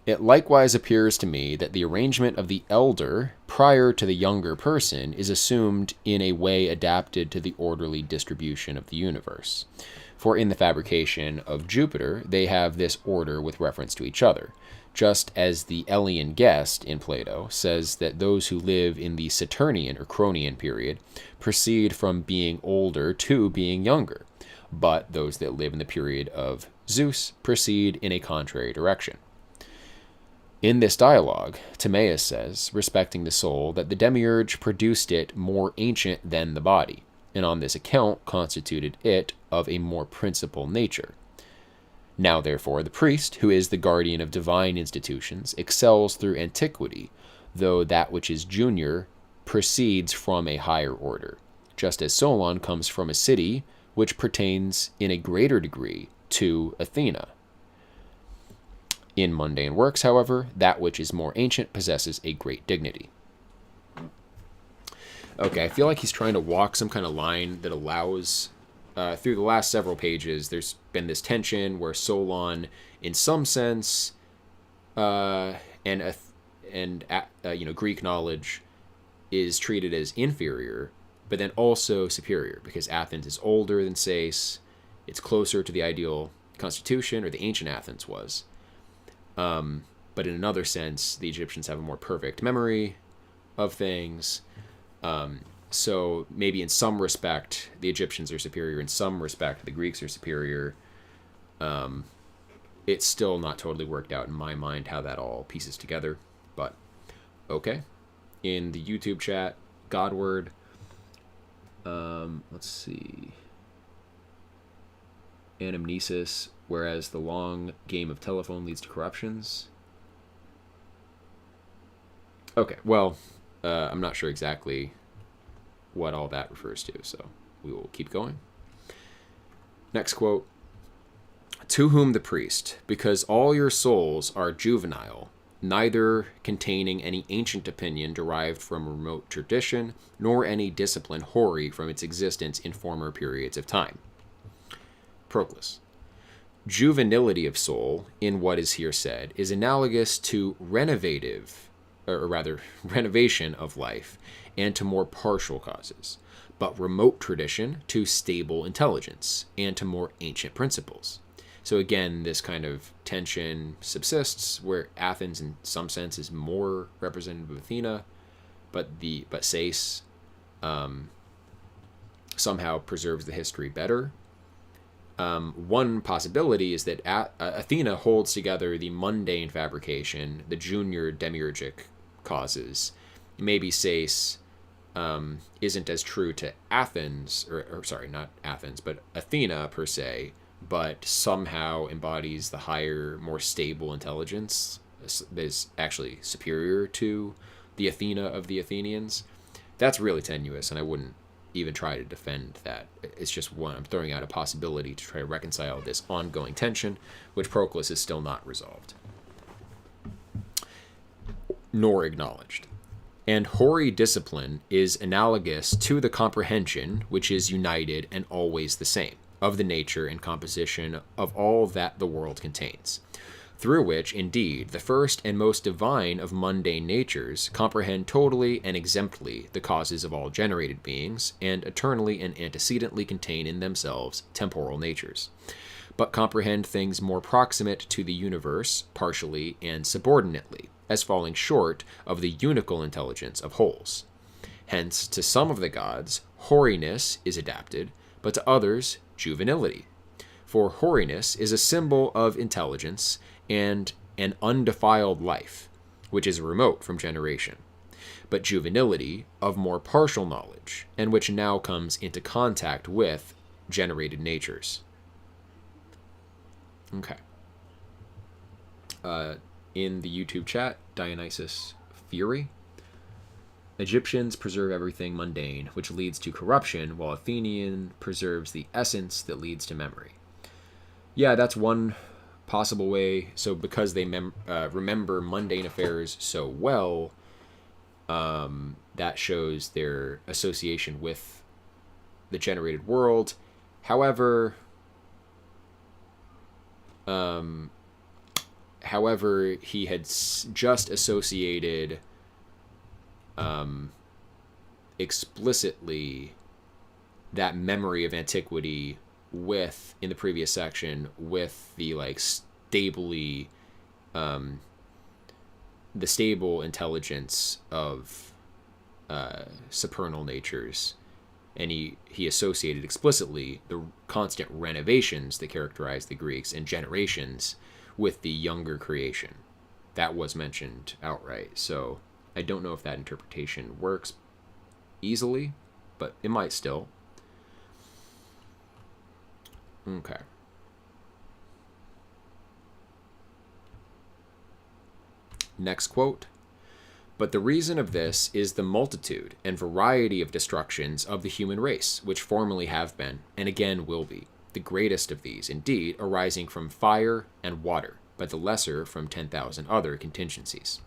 Speaker 1: It likewise appears to me that the arrangement of the elder prior to the younger person is assumed in a way adapted to the orderly distribution of the universe. For in the fabrication of Jupiter, they have this order with reference to each other, just as the Elean guest in Plato says that those who live in the Saturnian or Cronian period proceed from being older to being younger, but those that live in the period of Zeus proceed in a contrary direction. In this dialogue, Timaeus says, respecting the soul, that the demiurge produced it more ancient than the body, and on this account constituted it of a more principal nature. Now, therefore, the priest, who is the guardian of divine institutions, excels through antiquity, though that which is junior proceeds from a higher order, just as Solon comes from a city which pertains in a greater degree to Athena. In mundane works, however, that which is more ancient possesses a great dignity. Okay, I feel like he's trying to walk some kind of line that allows, through the last several pages, there's been this tension where Solon, in some sense, Greek knowledge is treated as inferior, but then also superior, because Athens is older than Sais, it's closer to the ideal constitution, or the ancient Athens was. But in another sense, the Egyptians have a more perfect memory of things. So maybe in some respect, the Egyptians are superior. In some respect, the Greeks are superior. It's still not totally worked out in my mind how that all pieces together. But, okay. In the YouTube chat, Godward. Let's see. Anamnesis, whereas the long game of telephone leads to corruptions. Okay, well, I'm not sure exactly what all that refers to, so we will keep going. Next quote. To whom the priest, because all your souls are juvenile, neither containing any ancient opinion derived from remote tradition, nor any discipline hoary from its existence in former periods of time. Proclus. Juvenility of soul, in what is here said, is analogous to renovation of life, and to more partial causes, but remote tradition to stable intelligence, and to more ancient principles. So again, this kind of tension subsists, where Athens, in some sense, is more representative of Athena, but Sais somehow preserves the history better. One possibility is that Athena holds together the mundane fabrication, the junior demiurgic causes. Maybe Sais isn't as true to Athens, or sorry, not Athens, but Athena per se, but somehow embodies the higher, more stable intelligence that is actually superior to the Athena of the Athenians. That's really tenuous, and I wouldn't even try to defend that. It's just one. I'm throwing out a possibility to try to reconcile this ongoing tension, which Proclus is still not resolved, nor acknowledged. And hoary discipline is analogous to the comprehension, which is united and always the same, of the nature and composition of all that the world contains, through which, indeed, the first and most divine of mundane natures comprehend totally and exemptly the causes of all generated beings, and eternally and antecedently contain in themselves temporal natures, but comprehend things more proximate to the universe, partially and subordinately, as falling short of the unical intelligence of wholes. Hence, to some of the gods, hoariness is adapted, but to others, juvenility. For hoariness is a symbol of intelligence and an undefiled life, which is remote from generation, but juvenility of more partial knowledge, and which now comes into contact with generated natures. Okay. In the YouTube chat, Dionysus Fury. Egyptians preserve everything mundane, which leads to corruption, while Athenian preserves the essence that leads to memory. Yeah, that's one possible way. So because they remember mundane affairs so well, that shows their association with the generated world. However, he had just associated explicitly that memory of antiquity with, in the previous section, with the the stable intelligence of supernal natures, and he associated explicitly the constant renovations that characterize the Greeks and generations with the younger creation. That was mentioned outright, so I don't know if that interpretation works easily, but it might still. Okay. Next quote. But the reason of this is the multitude and variety of destructions of the human race, which formerly have been, and again will be, the greatest of these, indeed, arising from fire and water, but the lesser from 10,000 other contingencies.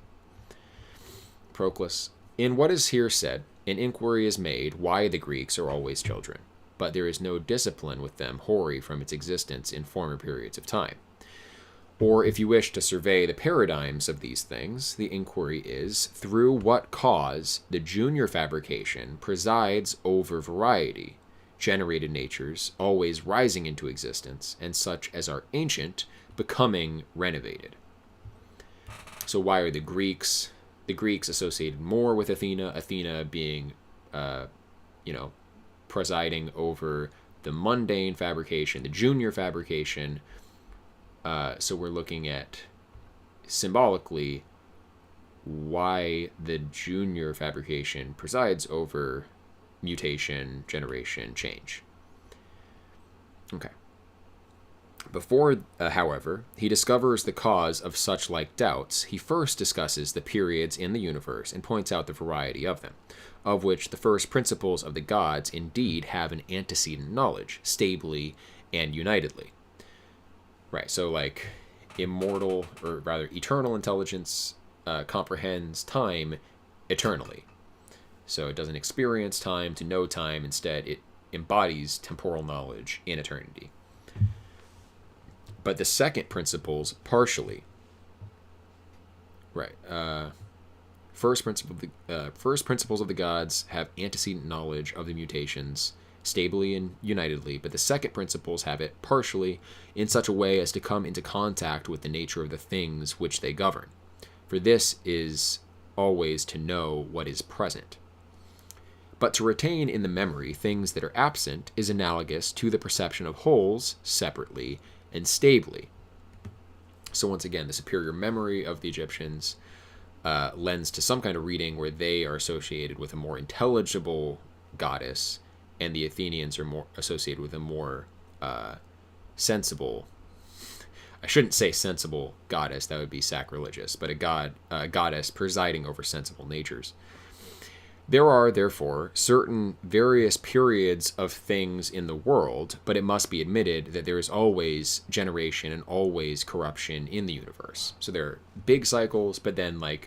Speaker 1: Proclus. In what is here said, an inquiry is made why the Greeks are always children, but there is no discipline with them hoary from its existence in former periods of time. Or if you wish to survey the paradigms of these things, the inquiry is, through what cause the junior fabrication presides over variety, generated natures always rising into existence, and such as are ancient becoming renovated. So why are the Greeks associated more with Athena, Athena being, presiding over the mundane fabrication, the junior fabrication. So we're looking at symbolically why the junior fabrication presides over mutation, generation, change. Okay. Before, however, he discovers the cause of such like doubts, he first discusses the periods in the universe and points out the variety of them, of which the first principles of the gods indeed have an antecedent knowledge, stably and unitedly. Right, so eternal intelligence comprehends time eternally. So it doesn't experience time to know time. Instead, it embodies temporal knowledge in eternity. But the second principles partially. Right. First principles of the gods have antecedent knowledge of the mutations, stably and unitedly, but the second principles have it partially in such a way as to come into contact with the nature of the things which they govern. For this is always to know what is present. But to retain in the memory things that are absent is analogous to the perception of wholes separately and stably. So once again, the superior memory of the Egyptians lends to some kind of reading where they are associated with a more intelligible goddess, and the Athenians are more associated with a more sensible. I shouldn't say sensible goddess; that would be sacrilegious. But a goddess presiding over sensible natures. There are, therefore, certain various periods of things in the world, but it must be admitted that there is always generation and always corruption in the universe. So there are big cycles, but then the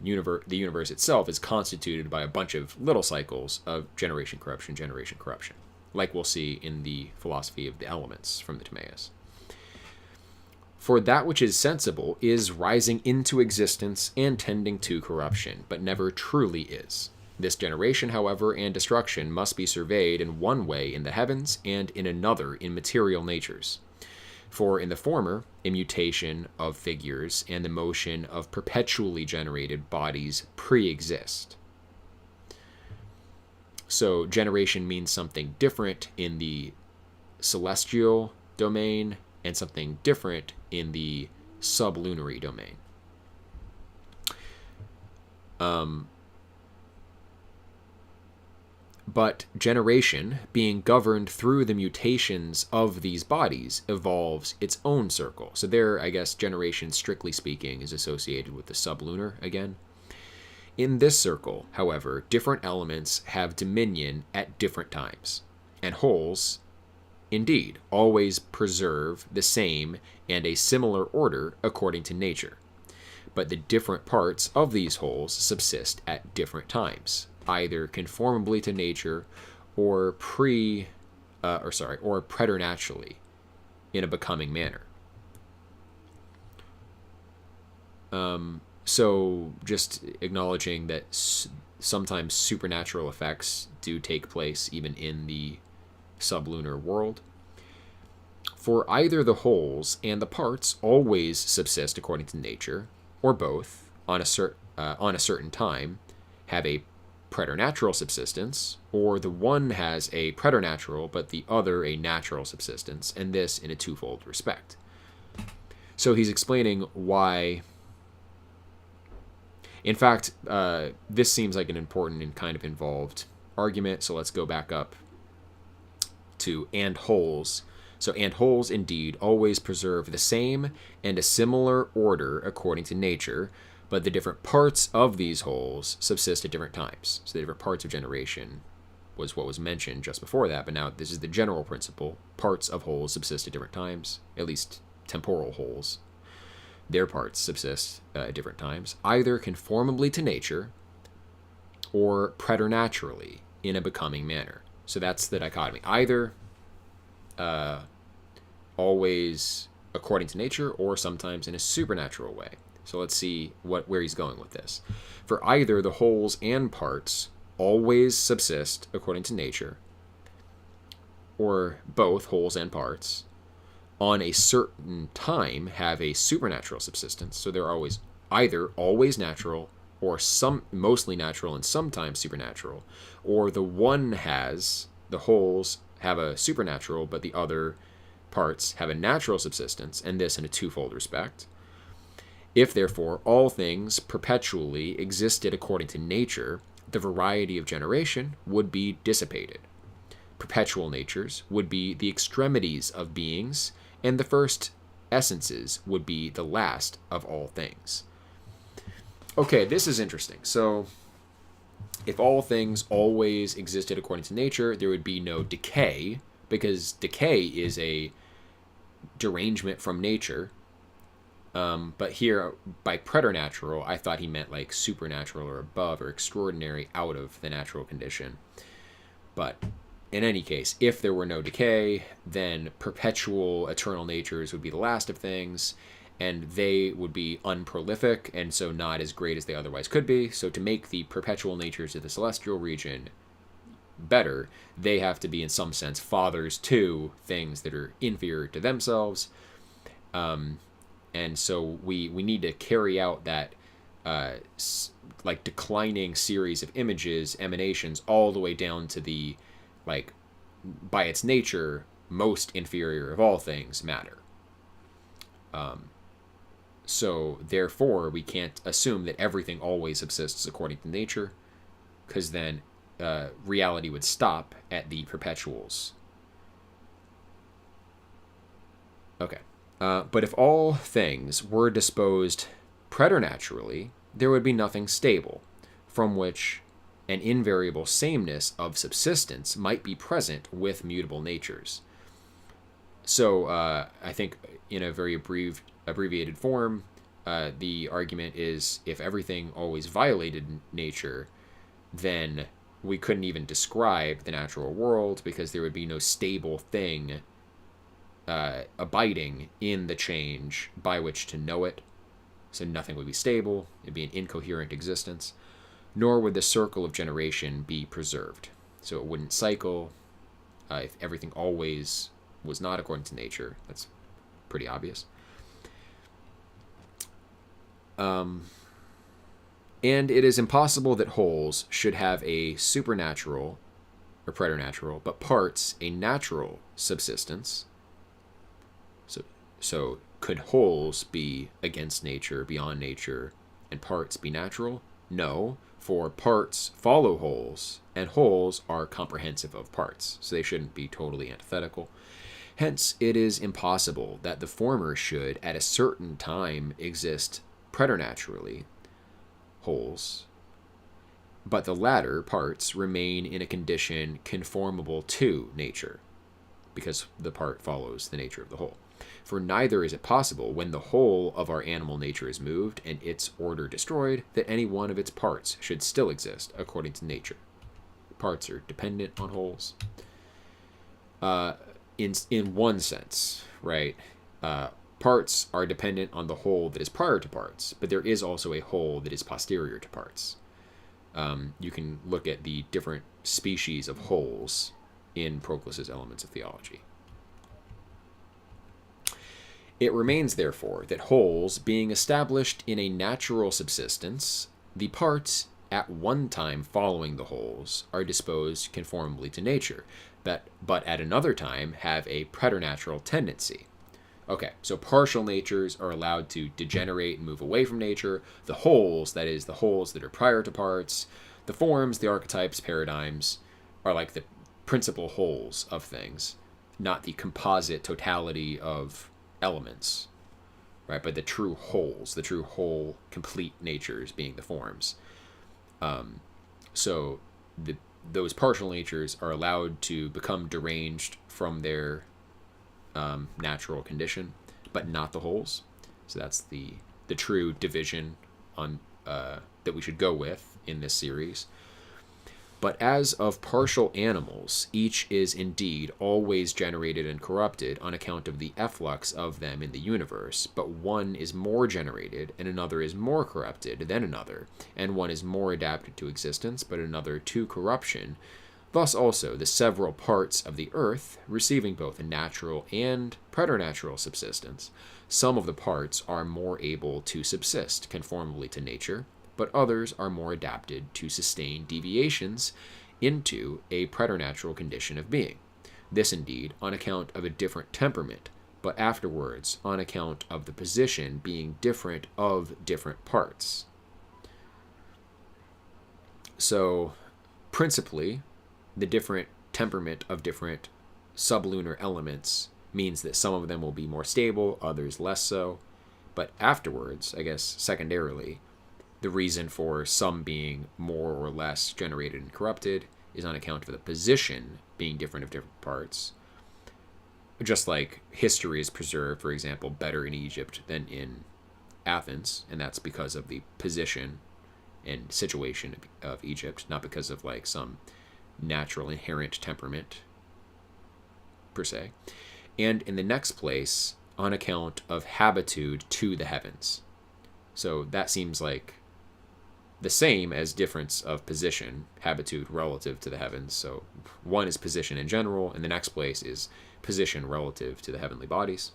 Speaker 1: universe itself is constituted by a bunch of little cycles of generation, corruption, like we'll see in the philosophy of the elements from the Timaeus. For that which is sensible is rising into existence and tending to corruption, but never truly is. This generation, however, and destruction must be surveyed in one way in the heavens and in another in material natures. For in the former, immutation of figures and the motion of perpetually generated bodies pre-exist. So generation means something different in the celestial domain and something different in the sublunary domain. But generation, being governed through the mutations of these bodies, evolves its own circle. So there, I guess, generation, strictly speaking, is associated with the sublunar again. In this circle, however, different elements have dominion at different times, and wholes, indeed, always preserve the same and a similar order according to nature. But the different parts of these wholes subsist at different times, either conformably to nature or preternaturally in a becoming manner. So just acknowledging that sometimes supernatural effects do take place even in the sublunar world. For either the wholes and the parts always subsist according to nature, or both on a certain time have a preternatural subsistence, or the one has a preternatural but the other a natural subsistence, and this in a twofold respect. So he's explaining why. In fact, this seems like an important and kind of involved argument, so let's go back up to and wholes. So and wholes indeed always preserve the same and a similar order according to nature, but the different parts of these wholes subsist at different times. So the different parts of generation was what was mentioned just before that, but now this is the general principle. Parts of wholes subsist at different times, at least temporal wholes. Their parts subsist at different times, either conformably to nature or preternaturally in a becoming manner. So that's the dichotomy. Either always according to nature or sometimes in a supernatural way. So let's see where he's going with this. For either the wholes and parts always subsist according to nature, or both wholes and parts on a certain time have a supernatural subsistence. So they're either always natural or mostly natural and sometimes supernatural, or the wholes have a supernatural but the other parts have a natural subsistence, and this in a twofold respect. If, therefore, all things perpetually existed according to nature, the variety of generation would be dissipated. Perpetual natures would be the extremities of beings, and the first essences would be the last of all things. Okay, this is interesting. So, if all things always existed according to nature, there would be no decay, because decay is a derangement from nature. But here, by preternatural, I thought he meant like supernatural or above or extraordinary out of the natural condition. But in any case, if there were no decay, then perpetual eternal natures would be the last of things, and they would be unprolific, and so not as great as they otherwise could be. So to make the perpetual natures of the celestial region better, they have to be in some sense fathers to things that are inferior to themselves. And so we need to carry out that declining series of images, emanations, all the way down to the, by its nature, most inferior of all things, matter. So therefore, we can't assume that everything always subsists according to nature, because then reality would stop at the perpetuals. Okay. But if all things were disposed preternaturally, there would be nothing stable, from which an invariable sameness of subsistence might be present with mutable natures. So I think in a very abbreviated form, the argument is if everything always violated nature, then we couldn't even describe the natural world because there would be no stable thing abiding in the change by which to know it. So nothing would be stable. It'd be an incoherent existence. Nor would the circle of generation be preserved. So it wouldn't cycle. If everything always was not according to nature, that's pretty obvious. And it is impossible that wholes should have a supernatural or preternatural, but parts a natural subsistence. So could wholes be against nature, beyond nature, and parts be natural? No, for parts follow wholes, and wholes are comprehensive of parts, so they shouldn't be totally antithetical. Hence, it is impossible that the former should, at a certain time, exist preternaturally, wholes, but the latter, parts, remain in a condition conformable to nature, because the part follows the nature of the whole. For neither is it possible, when the whole of our animal nature is moved and its order destroyed, that any one of its parts should still exist according to nature. Parts are dependent on wholes. In one sense, right? Parts are dependent on the whole that is prior to parts, but there is also a whole that is posterior to parts. You can look at the different species of wholes in Proclus's Elements of Theology. It remains, therefore, that wholes, being established in a natural subsistence, the parts at one time following the wholes are disposed conformably to nature, but at another time have a preternatural tendency. Okay, so partial natures are allowed to degenerate and move away from nature. The wholes, that is, the wholes that are prior to parts, the forms, the archetypes, paradigms, are like the principal wholes of things, not the composite totality of elements, right? But the true wholes, the true whole, complete natures being the forms. So those partial natures are allowed to become deranged from their natural condition, but not the wholes. So that's the true division on that we should go with in this series. But as of partial animals, each is indeed always generated and corrupted on account of the efflux of them in the universe, but one is more generated and another is more corrupted than another, and one is more adapted to existence, but another to corruption. Thus also the several parts of the earth, receiving both a natural and preternatural subsistence, some of the parts are more able to subsist conformably to nature, but others are more adapted to sustain deviations into a preternatural condition of being. This indeed on account of a different temperament, but afterwards on account of the position being different of different parts. So, principally, the different temperament of different sublunar elements means that some of them will be more stable, others less so, but afterwards, I guess secondarily, the reason for some being more or less generated and corrupted is on account of the position being different of different parts. Just like history is preserved, for example, better in Egypt than in Athens, and that's because of the position and situation of Egypt, not because of like some natural inherent temperament per se. And in the next place, on account of habitude to the heavens. So that seems like the same as difference of position, habitude relative to the heavens. So one is position in general, and the next place is position relative to the heavenly bodies.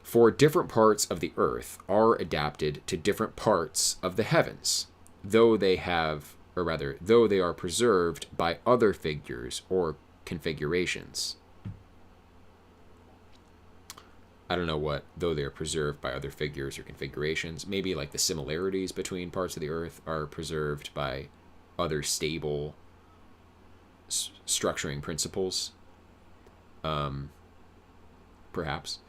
Speaker 1: For different parts of the earth are adapted to different parts of the heavens, though they are preserved by other figures or configurations. I don't know what, though they are preserved by other figures or configurations. Maybe like the similarities between parts of the earth are preserved by other stable structuring principles, perhaps.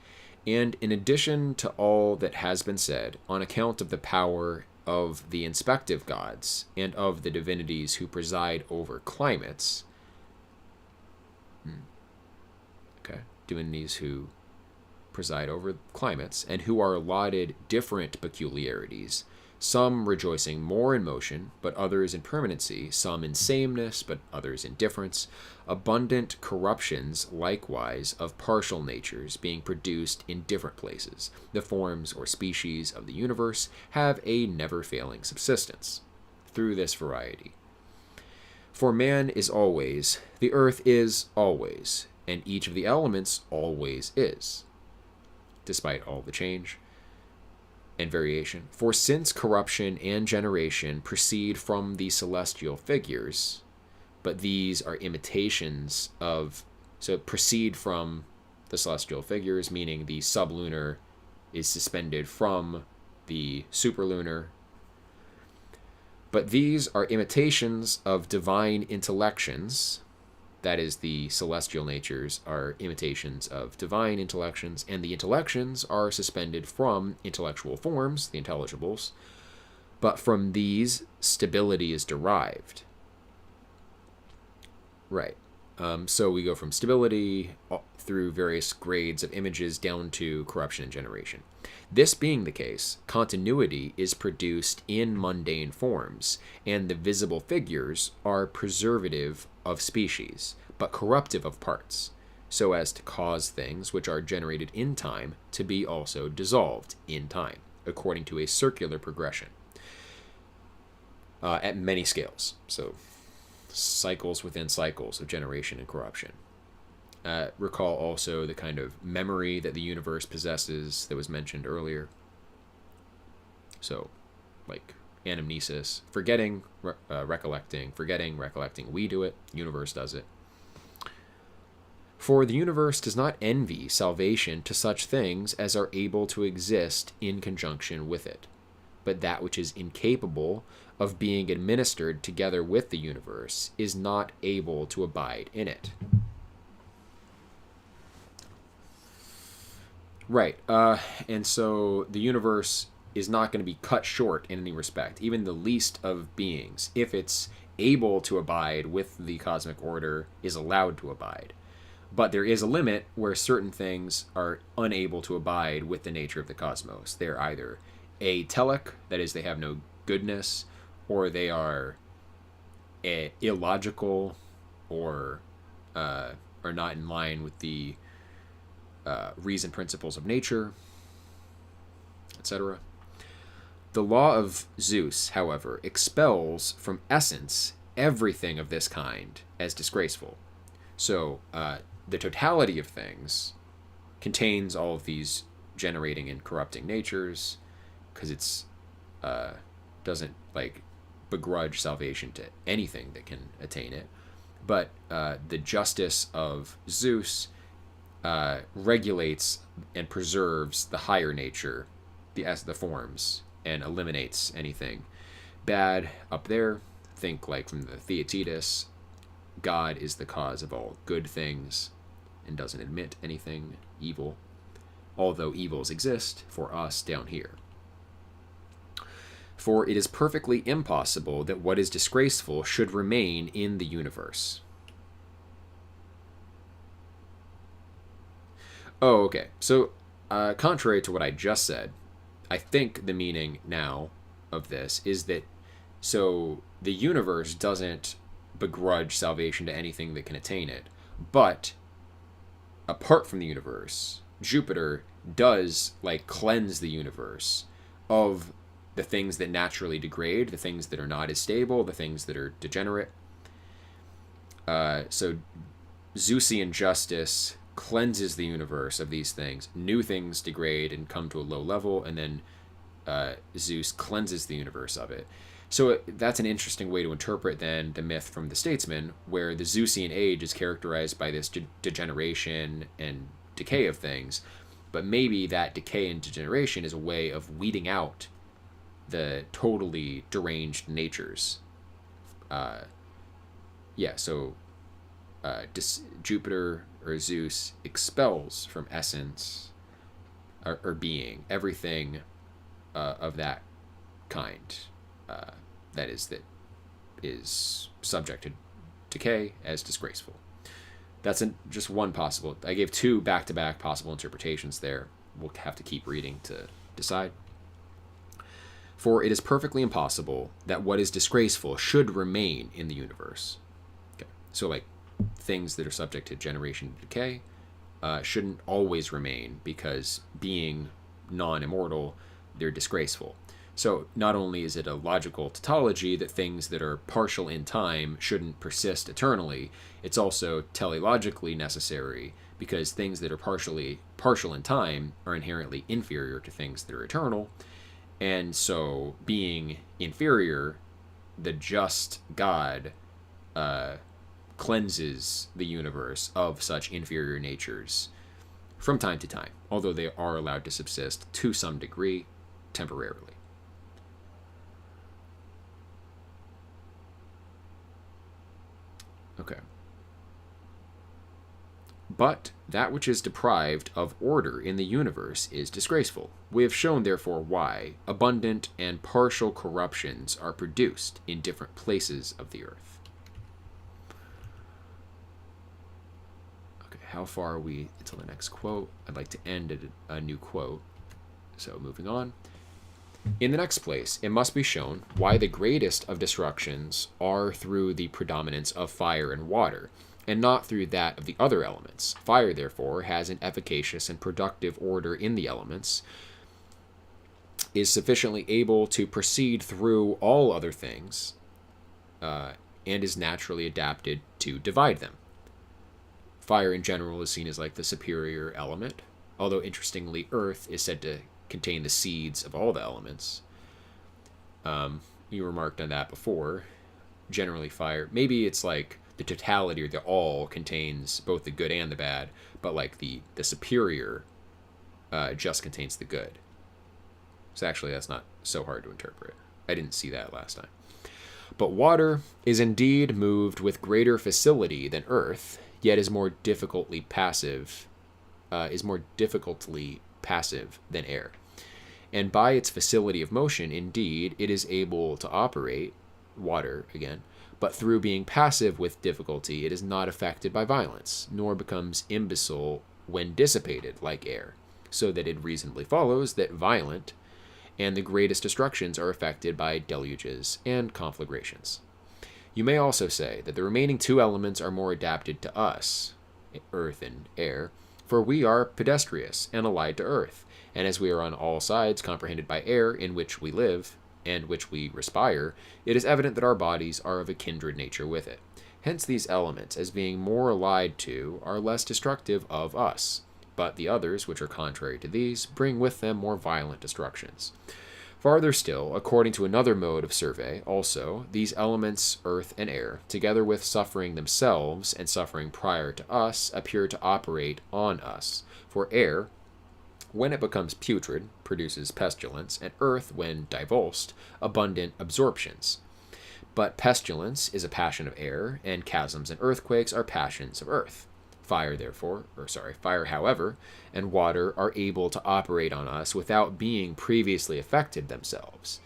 Speaker 1: And in addition to all that has been said, on account of the power of the inspective gods and of the divinities who preside over climates, divinities who preside over climates, and who are allotted different peculiarities, some rejoicing more in motion, but others in permanency, some in sameness, but others in difference, abundant corruptions likewise of partial natures being produced in different places, the forms or species of the universe have a never-failing subsistence through this variety. For man is always, the earth is always, and each of the elements always is, despite all the change and variation. For since corruption and generation proceed from the celestial figures, but these are imitations of, so proceed from the celestial figures, meaning the sublunar is suspended from the superlunar. But these are imitations of divine intellections. That is, the celestial natures are imitations of divine intellections, and the intellections are suspended from intellectual forms, the intelligibles, but from these stability is derived. Right. So we go from stability through various grades of images down to corruption and generation. This being the case, continuity is produced in mundane forms, and the visible figures are preservative of species, but corruptive of parts, so as to cause things which are generated in time to be also dissolved in time, according to a circular progression at many scales. So cycles within cycles of generation and corruption. Recall also the kind of memory that the universe possesses that was mentioned earlier. So, like anamnesis, forgetting, recollecting, forgetting, recollecting. We do it, universe does it. For the universe does not envy salvation to such things as are able to exist in conjunction with it, but that which is incapable of being administered together with the universe is not able to abide in it. Right. And so the universe is not going to be cut short in any respect. Even the least of beings, if it's able to abide with the cosmic order, is allowed to abide. But there is a limit where certain things are unable to abide with the nature of the cosmos. They're either atelic, that is, they have no goodness, or they are illogical, or are not in line with the reason principles of nature, etc. The law of Zeus, however, expels from essence everything of this kind as disgraceful. So the totality of things contains all of these generating and corrupting natures, because it's doesn't like begrudge salvation to anything that can attain it. But the justice of Zeus regulates and preserves the higher nature, the forms, and eliminates anything bad up there. Think like from the Theaetetus, God is the cause of all good things and doesn't admit anything evil, although evils exist for us down here. For it is perfectly impossible that what is disgraceful should remain in the universe. Oh, okay. So, contrary to what I just said, I think the meaning now of this is that, so the universe doesn't begrudge salvation to anything that can attain it, but apart from the universe, Jupiter does like cleanse the universe of the things that naturally degrade, the things that are not as stable, the things that are degenerate. So Zeusian justice cleanses the universe of these things. New things degrade and come to a low level, and then Zeus cleanses the universe of it. So that's an interesting way to interpret then the myth from the Statesman, where the Zeusian age is characterized by this degeneration and decay of things, But maybe that decay and degeneration is a way of weeding out the totally deranged natures. So Jupiter or Zeus expels from essence or being everything of that kind that is subject to decay as disgraceful. That's just one possible. I gave two back-to-back possible interpretations there. We'll have to keep reading to decide. For it is perfectly impossible that what is disgraceful should remain in the universe. Okay. So, like, things that are subject to generation and decay shouldn't always remain, because being non-immortal, they're disgraceful. So not only is it a logical tautology that things that are partial in time shouldn't persist eternally, it's also teleologically necessary, because things that are partial in time are inherently inferior to things that are eternal. And so being inferior, the just God cleanses the universe of such inferior natures from time to time, although they are allowed to subsist to some degree temporarily. Okay. But that which is deprived of order in the universe is disgraceful. We have shown, therefore, why abundant and partial corruptions are produced in different places of the earth. Okay, how far are we until the next quote? I'd like to end at a new quote. So, moving on. In the next place, it must be shown why the greatest of destructions are through the predominance of fire and water, and not through that of the other elements. Fire, therefore, has an efficacious and productive order in the elements, is sufficiently able to proceed through all other things, and is naturally adapted to divide them. Fire in general is seen as like the superior element, although interestingly, earth is said to contain the seeds of all the elements. You remarked on that before. Generally, fire, maybe it's like the totality or the all contains both the good and the bad, but like the superior just contains the good. So actually, that's not so hard to interpret. I didn't see that last time. But water is indeed moved with greater facility than earth, yet is more difficultly passive than air. And by its facility of motion, indeed, it is able to operate, water again, but through being passive with difficulty, it is not affected by violence, nor becomes imbecile when dissipated like air, so that it reasonably follows that violent and the greatest destructions are affected by deluges and conflagrations. You may also say that the remaining two elements are more adapted to us, earth and air, for we are pedestrious and allied to earth, and as we are on all sides comprehended by air in which we live and which we respire, it is evident that our bodies are of a kindred nature with it. Hence these elements, as being more allied to, are less destructive of us, but the others, which are contrary to these, bring with them more violent destructions. Farther still, according to another mode of survey, also, these elements, earth and air, together with suffering themselves and suffering prior to us, appear to operate on us. For air, when it becomes putrid, produces pestilence, and earth, when divulsed, abundant absorptions. But pestilence is a passion of air, and chasms and earthquakes are passions of earth. Fire, however, and water are able to operate on us without being previously affected themselves.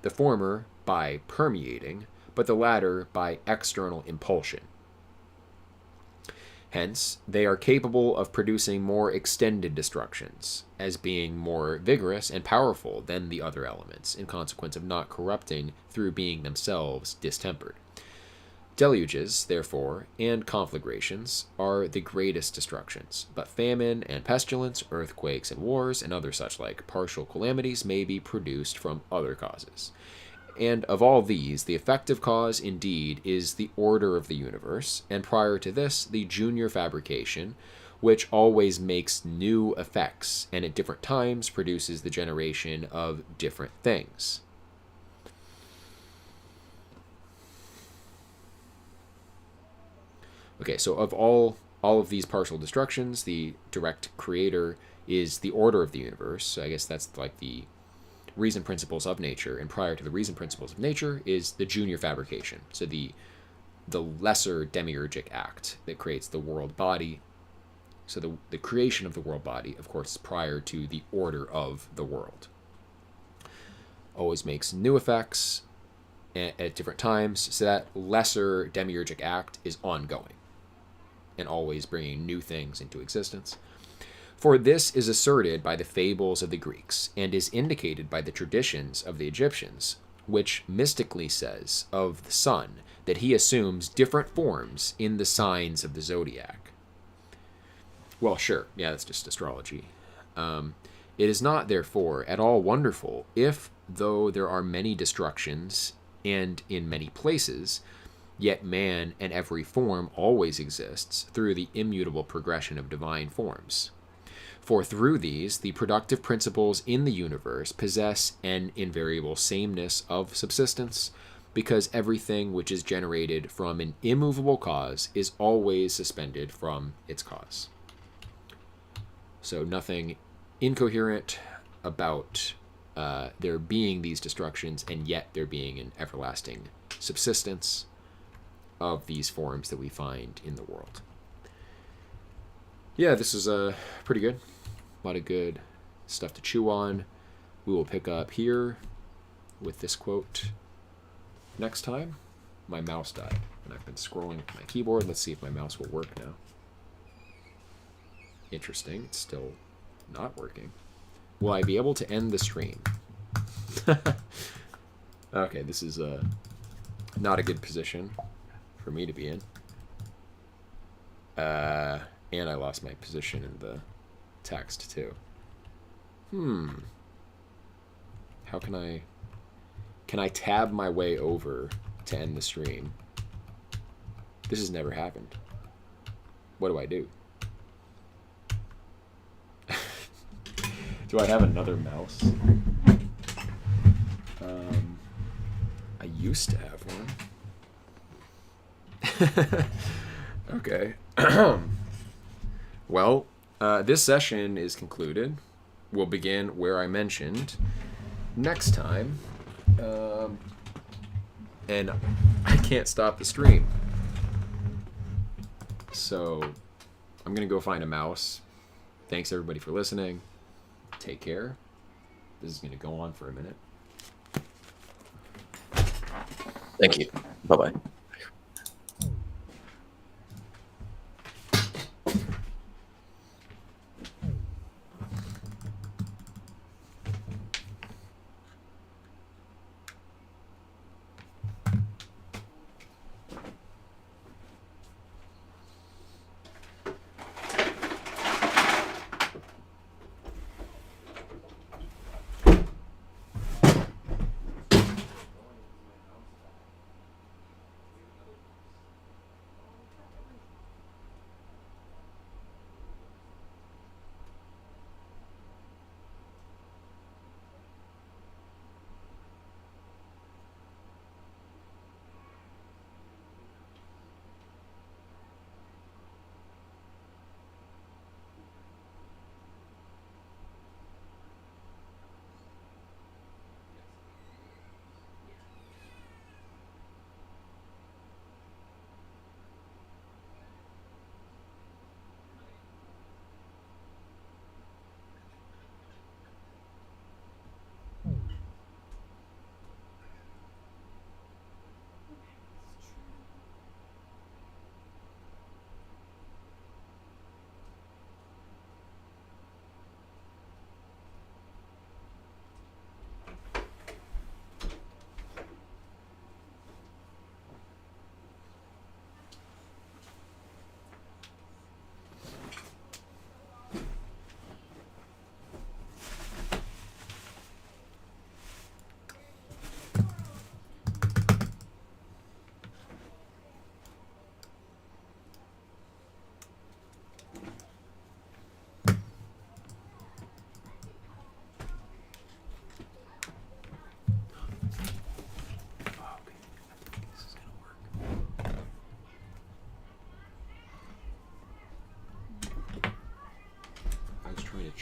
Speaker 1: The former by permeating, but the latter by external impulsion. Hence, they are capable of producing more extended destructions, as being more vigorous and powerful than the other elements, in consequence of not corrupting through being themselves distempered. Deluges, therefore, and conflagrations are the greatest destructions, but famine and pestilence, earthquakes and wars, and other such like partial calamities may be produced from other causes. And of all these, the effective cause, indeed, is the order of the universe, and prior to this, the junior fabrication, which always makes new effects, and at different times produces the generation of different things. Okay, so of all all of these partial destructions, the direct creator is the order of the universe. So I guess that's like the reason principles of nature, and prior to the reason principles of nature is the junior fabrication. So the lesser demiurgic act that creates the world body. So the creation of the world body, of course, is prior to the order of the world. Always makes new effects at different times. So that lesser demiurgic act is ongoing and always bringing new things into existence. For this is asserted by the fables of the Greeks and is indicated by the traditions of the Egyptians, which mystically says of the sun that he assumes different forms in the signs of the zodiac. Well, sure, yeah, that's just astrology. It is not, therefore, at all wonderful if, though there are many destructions and in many places, yet man and every form always exists through the immutable progression of divine forms. For through these, the productive principles in the universe possess an invariable sameness of subsistence, because everything which is generated from an immovable cause is always suspended from its cause. So nothing incoherent about there being these destructions, and yet there being an everlasting subsistence of these forms that we find in the world. Yeah, this is pretty good. A lot of good stuff to chew on. We will pick up here with this quote next time. My mouse died, and I've been scrolling with my keyboard. Let's see if my mouse will work now. Interesting. It's still not working. Will I be able to end the stream? Okay, this is not a good position for me to be in. And I lost my position in the text too. How can I tab my way over to end the stream? This has never happened. What do I do? Do I have another mouse? I used to have one. Okay. Well, this session is concluded. We'll begin where I mentioned next time. And I can't stop the stream. So I'm going to go find a mouse. Thanks everybody for listening. Take care. This is going to go on for a minute.
Speaker 2: Thank you. Bye-bye.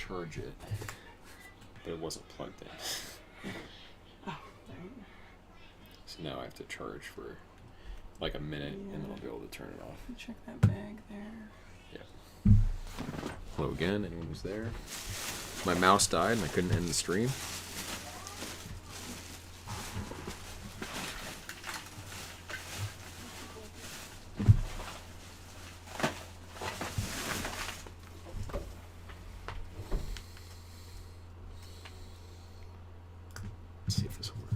Speaker 1: charge it, but it wasn't plugged in.
Speaker 3: Oh, right.
Speaker 1: So now I have to charge for like a minute, and then I'll be able to turn it off.
Speaker 3: Check that bag there.
Speaker 1: Hello again, anyone who's there? My mouse died and I couldn't end the stream. Let's see if this will work.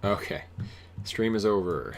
Speaker 1: Okay, stream is over.